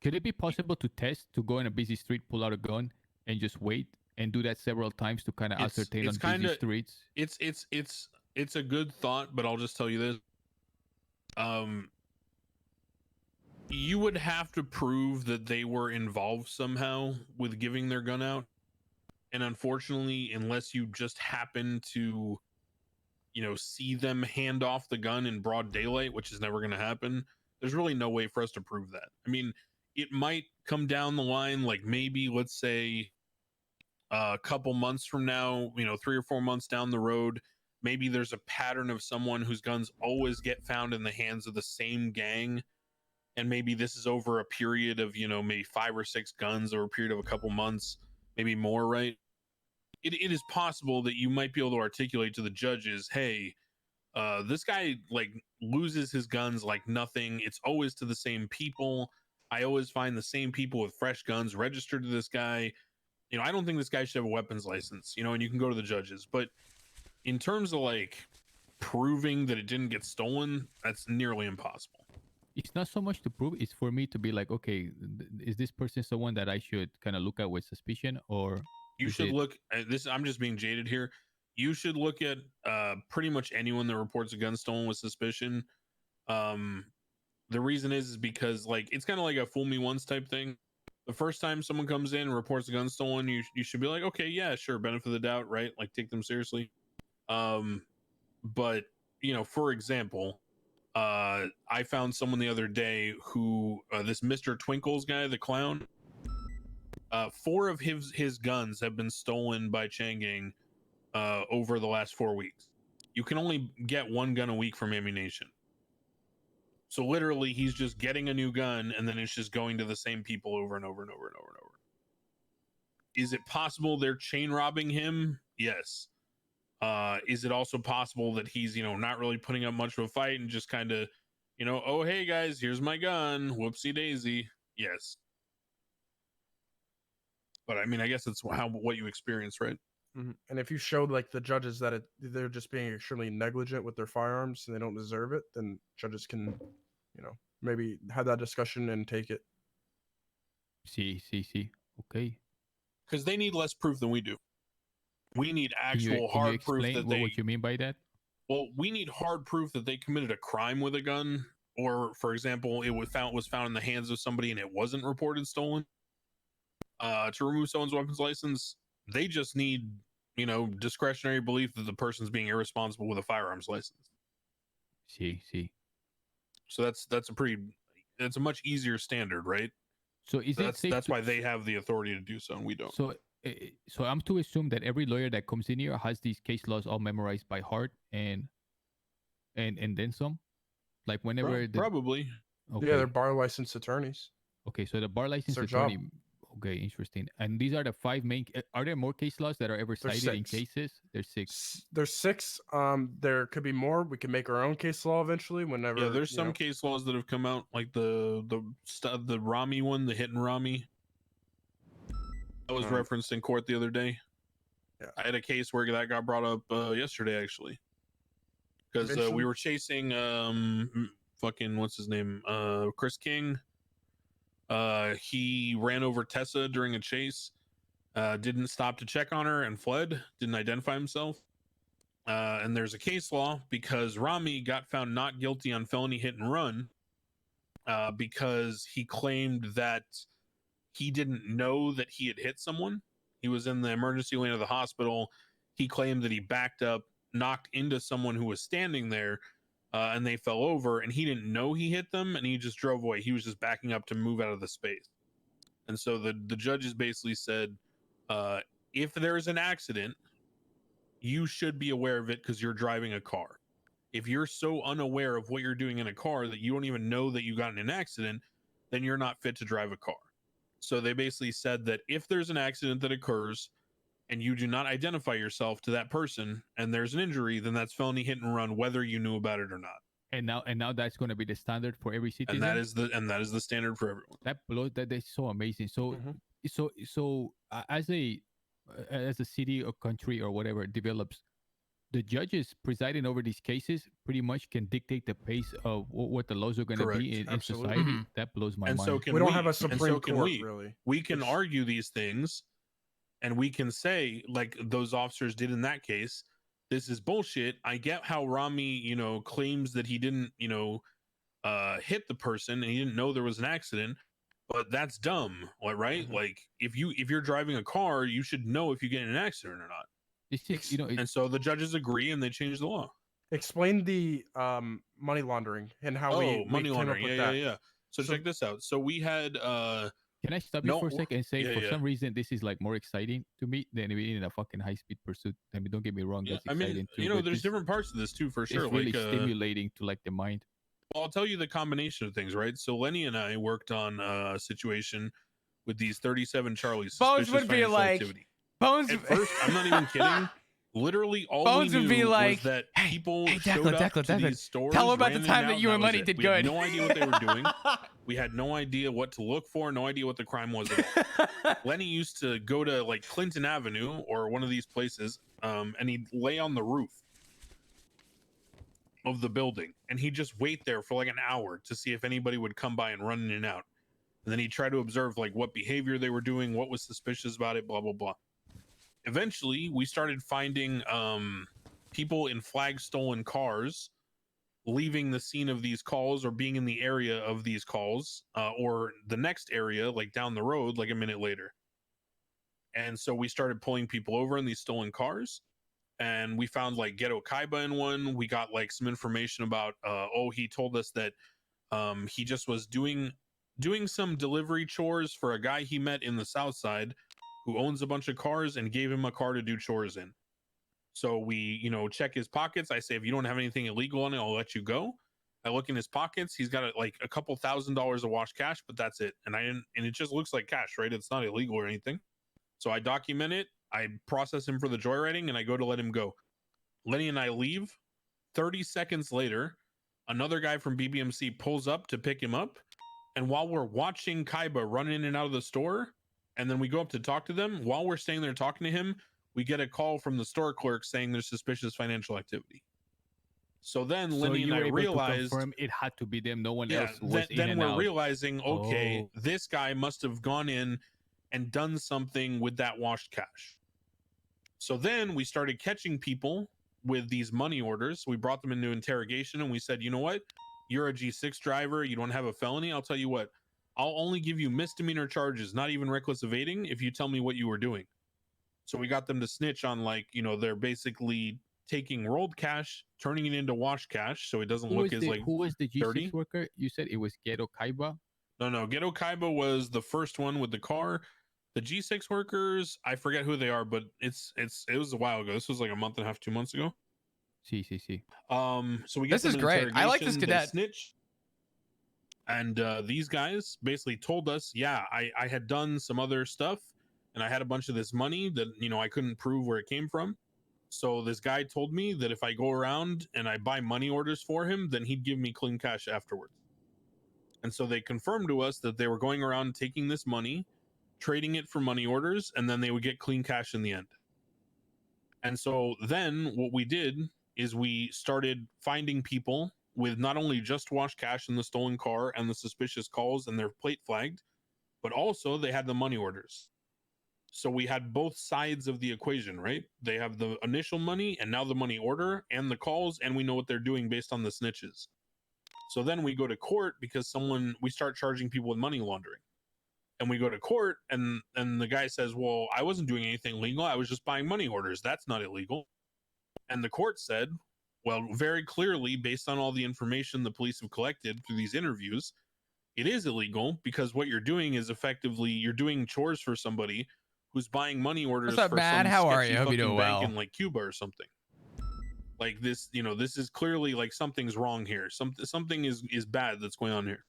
could it be possible to go in a busy street, pull out a gun, and just wait and do that several times to kind of ascertain on busy streets? It's a good thought, but I'll just tell you this. You would have to prove that they were involved somehow with giving their gun out. And unfortunately, unless you just happen to, see them hand off the gun in broad daylight, which is never going to happen, there's really no way for us to prove that. I mean, it might come down the line, like maybe, let's say, a couple months from now, 3 or 4 months down the road, maybe there's a pattern of someone whose guns always get found in the hands of the same gang. And maybe this is over a period of, maybe 5 or 6 guns over a period of a couple months, maybe more, right? It is possible that you might be able to articulate to the judges, hey, this guy like loses his guns like nothing. It's always to the same people. I always find the same people with fresh guns registered to this guy. I don't think this guy should have a weapons license, and you can go to the judges. But in terms of like proving that it didn't get stolen, that's nearly impossible. It's not so much to prove, it's for me to be like, okay, is this person someone that I should kind of look at with suspicion, or you should look at this? I'm just being jaded here. You should look at pretty much anyone that reports a gun stolen with suspicion. The reason is because like it's kind of like a fool me once type thing. The first time someone comes in and reports a gun stolen, you should be like, okay, yeah, sure, benefit of the doubt, right? Like take them seriously. But for example, I found someone the other day who this Mr. Twinkles guy, the clown. 4 of his guns have been stolen by Chang'e over the last 4 weeks. You can only get 1 gun a week from ammunition. So literally, he's just getting a new gun, and then it's just going to the same people over and over and over and over and over. Is it possible they're chain robbing him? Yes. Is it also possible that he's, not really putting up much of a fight and just kind of, oh, hey guys, here's my gun. Whoopsie daisy. Yes. But I mean, I guess it's what you experience, right? Mm-hmm. And if you showed like the judges that they're just being extremely negligent with their firearms and they don't deserve it, then judges can, maybe have that discussion and take it. See. Okay. Because they need less proof than we do. We need actual hard proof that what you mean by that? Well, we need hard proof that they committed a crime with a gun, or for example, it was found in the hands of somebody and it wasn't reported stolen. To remove someone's weapons license, they just need, discretionary belief that the person's being irresponsible with a firearms license. See. So that's a much easier standard, right? So that's why they have the authority to do so and we don't. So I'm to assume that every lawyer that comes in here has these case laws all memorized by heart and then some, like whenever probably. Okay. Yeah, they're bar licensed attorneys. Okay, so the bar licensed attorney. Job. Okay, interesting. And these are the 5 main. Are there more case laws that are ever cited in cases? There's 6. There's 6. There could be more. We can make our own case law eventually. Whenever. Yeah, there's some case laws that have come out, like the Rami one, the hit and Rami. That was referenced in court the other day. Yeah. I had a case where that got brought up yesterday, actually, because we were chasing fucking what's his name, Chris King. He ran over Tessa during a chase, didn't stop to check on her and fled, didn't identify himself. And there's a case law because Rami got found not guilty on felony hit and run because he claimed that he didn't know that he had hit someone. He was in the emergency lane of the hospital. He claimed that he backed up, knocked into someone who was standing there, and they fell over, and he didn't know he hit them, and he just drove away. He was just backing up to move out of the space. And so the judges basically said, if there's an accident, you should be aware of it because you're driving a car. If you're so unaware of what you're doing in a car that you don't even know that you got in an accident, then you're not fit to drive a car. So they basically said that if there's an accident that occurs and you do not identify yourself to that person and there's an injury, then that's felony hit and run, whether you knew about it or not. And now that's going to be the standard for every citizen. And that is the standard for everyone. That is so amazing. So as a city or country or whatever develops, the judges presiding over these cases pretty much can dictate the pace of what the laws are going to be in society. Mm-hmm. That blows my And mind. so we don't have a Supreme Court, really. We can argue these things, and we can say, like those officers did in that case, this is bullshit. I get how Rami, claims that he didn't, hit the person and he didn't know there was an accident, but that's dumb, right? Mm-hmm. Like if you're driving a car, you should know if you get in an accident or not. And so the judges agree and they change the law. Explain the money laundering and how we money came laundering. up with Yeah. So check this out. So we had Can I stop you for a second and say for some reason this is like more exciting to me than being in a fucking high-speed pursuit? I mean, don't get me wrong, that's exciting too. There's different parts of this too, for sure. It's really stimulating to like the mind. Well, I'll tell you the combination of things, right? So Lenny and I worked on a situation with these 37 Charlies. Bones would be like, Bones. At first, I'm not even kidding. Literally, all Bones we knew would be like, was that people Declan, showed up to these stores. Tell them about the time that you and Lenny did we good. Had no idea what they were doing. We had no idea what to look for. No idea what the crime was at all. Lenny used to go to like Clinton Avenue or one of these places, and he'd lay on the roof of the building, and he'd just wait there for like an hour to see if anybody would come by and run in and out. And then he'd try to observe like what behavior they were doing, what was suspicious about it, blah blah blah. Eventually, we started finding people in flag stolen cars leaving the scene of these calls or being in the area of these calls or the next area, like down the road, like a minute later. And so we started pulling people over in these stolen cars, and we found like Ghetto Kaiba in one. We got like some information about, he told us that he just was doing some delivery chores for a guy he met in the South Side who owns a bunch of cars and gave him a car to do chores in. So we, check his pockets. I say, if you don't have anything illegal on it, I'll let you go. I look in his pockets. He's got like a couple $1,000s of wash cash, but that's it. And it just looks like cash, right? It's not illegal or anything. So I document it. I process him for the joyriding and I go to let him go. Lenny and I leave. 30 seconds later, another guy from BBMC pulls up to pick him up. And while we're watching Kaiba run in and out of the store, and then we go up to talk to them, while we're staying there talking to him, we get a call from the store clerk saying there's suspicious financial activity. So then Lenny and I realized it had to be them. No one else was in then and we're out. realizing, okay, this guy must have gone in and done something with that washed cash. So then we started catching people with these money orders. We brought them into interrogation and we said, you know what? You're a G6 driver. You don't have a felony. I'll tell you what. I'll only give you misdemeanor charges, not even reckless evading, if you tell me what you were doing. So we got them to snitch on, like, they're basically taking rolled cash, turning it into wash cash, so it doesn't look as like. Who was the G6 dirty. worker? You said it was Ghetto Kaiba? No. Ghetto Kaiba was the first one with the car. The G6 workers, I forget who they are, but it was a while ago. This was like a month and a half, 2 months ago. See. So we get This is great. I like this cadet. Snitch. And these guys basically told us, I had done some other stuff and I had a bunch of this money that, I couldn't prove where it came from. So this guy told me that if I go around and I buy money orders for him, then he'd give me clean cash afterwards. And so they confirmed to us that they were going around taking this money, trading it for money orders, and then they would get clean cash in the end. And so then what we did is we started finding people with not only just wash cash in the stolen car and the suspicious calls and their plate flagged, but also they had the money orders. So we had both sides of the equation, right? They have the initial money and now the money order and the calls, and we know what they're doing based on the snitches. So then we go to court because we start charging people with money laundering. And we go to court and the guy says, well, I wasn't doing anything illegal. I was just buying money orders. That's not illegal. And the court said, well, very clearly, based on all the information the police have collected through these interviews, it is illegal because what you're doing is effectively you're doing chores for somebody who's buying money orders What's up, for Matt? some How are sketchy you? Hope you fucking doing bank well. in like Cuba or something. Like this, this is clearly like something's wrong here. Something is bad that's going on here.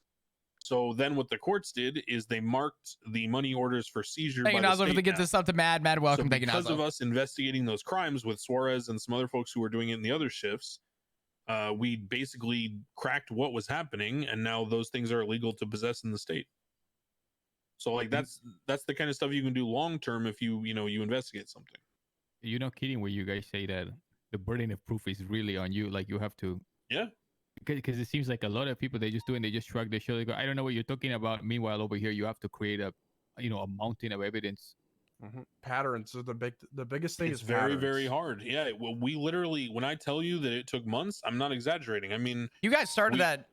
So then what the courts did is they marked the money orders for seizure. Thank you, Nozzle, for get this up to Mad. Mad, welcome. Thank you, Because Nozzle. of us investigating those crimes with Suarez and some other folks who were doing it in the other shifts, we basically cracked what was happening, and now those things are illegal to possess in the state. So like that's the kind of stuff you can do long term if you investigate something. You're not kidding when you guys say that the burden of proof is really on you. Like you have to. Yeah. Because it seems like a lot of people, they just do it and they just shrug their shoulder. They go, I don't know what you're talking about. Meanwhile, over here, you have to create a mountain of evidence. Patterns are the biggest thing. It's is very, patterns. very hard. Yeah. Well, we literally, when I tell you that it took months, I'm not exaggerating. I mean, you guys started that.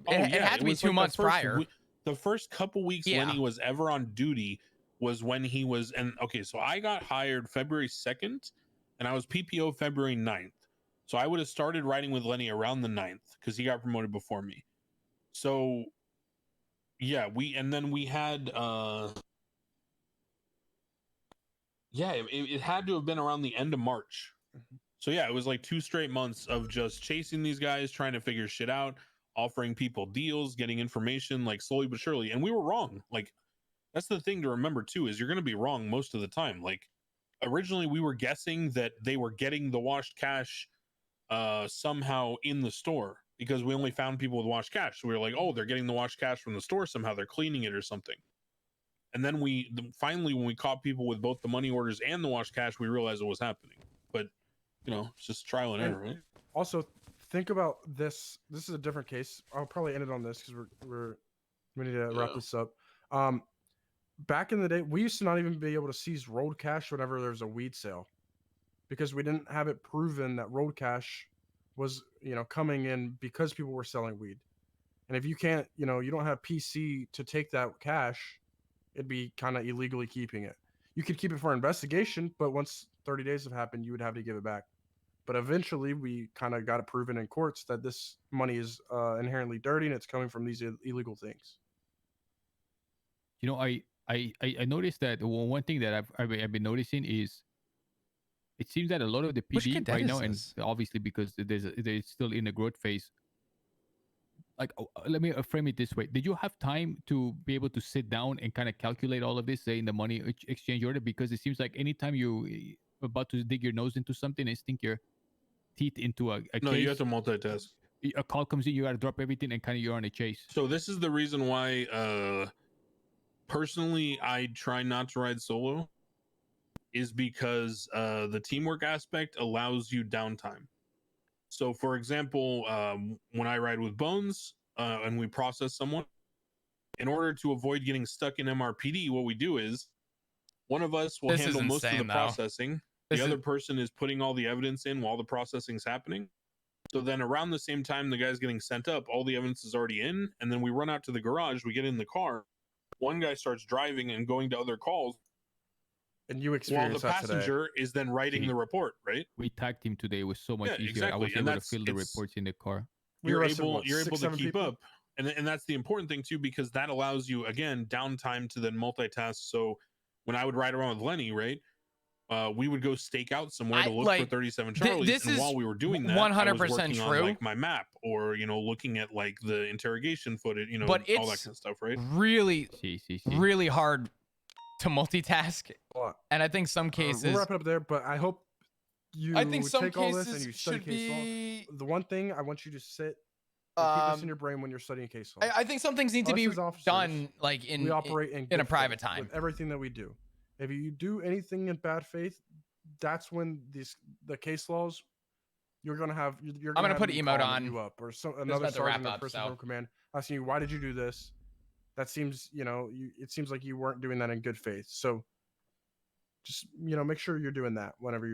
It had to be 2 months prior. The first couple weeks when he was ever on duty was when he was, so I got hired February 2nd and I was PPO February 9th. So I would have started riding with Lenny around the 9th because he got promoted before me. So yeah, we had it had to have been around the end of March. So yeah, it was like 2 straight months of just chasing these guys, trying to figure shit out, offering people deals, getting information, like slowly but surely. And we were wrong. Like that's the thing to remember too, is you're going to be wrong most of the time. Like originally we were guessing that they were getting the washed cash somehow in the store because we only found people with washed cash. So we were like, oh, they're getting the washed cash from the store somehow. They're cleaning it or something. And then finally, when we caught people with both the money orders and the washed cash, we realized what was happening. But, it's just trial and error, right? Also, think about this. This is a different case. I'll probably end it on this because we need to wrap this up. Back in the day, we used to not even be able to seize road cash whenever there's a weed sale, because we didn't have it proven that road cash was, coming in because people were selling weed. And if you can't, you don't have PC to take that cash, it'd be kind of illegally keeping it. You could keep it for investigation, but once 30 days have happened, you would have to give it back. But eventually we kind of got it proven in courts that this money is inherently dirty and it's coming from these illegal things. I noticed that one thing that I've been noticing is it seems that a lot of the PD right now, and obviously because they're still in the growth phase. Like, let me frame it this way: did you have time to be able to sit down and kind of calculate all of this, say in the money exchange order? Because it seems like anytime you're about to dig your nose into something and sink your teeth into a no, case, you have to multitask. A call comes in, you got to drop everything and kind of you're on a chase. So this is the reason why, personally, I try not to ride solo. Is because the teamwork aspect allows you downtime. So, for example, when I ride with Bones and we process someone, in order to avoid getting stuck in MRPD, what we do is one of us will handle most of the processing. The other person is putting all the evidence in while the processing's happening. So then around the same time the guy's getting sent up, all the evidence is already in. And then we run out to the garage, we get in the car. One guy starts driving and going to other calls. And you experience while the passenger is then writing the report, right? We tagged him today. It was so much easier. Exactly. I was able to fill the reports in the car. You're able to keep up. And that's the important thing too, because that allows you, again, downtime to then multitask. So when I would ride around with Lenny, right, we would go stake out somewhere to look for 37 Charlies. And while we were doing that, 100% I was working true. on like my map or, looking at like the interrogation footage, but all that kind of stuff, right? Really hard to multitask. And I think some cases we'll wrap it up there, but I hope I think some take all this cases and you study should case law. The one thing I want you to sit keep this in your brain when you're studying case law. I think some things need to be done like we operate in a private time with everything that we do. If you do anything in bad faith, that's when the case laws I'm gonna put emote on you up or another sergeant or person from command asking you, why did you do this? that seems, it seems like you weren't doing that in good faith. So just, make sure you're doing that whenever you're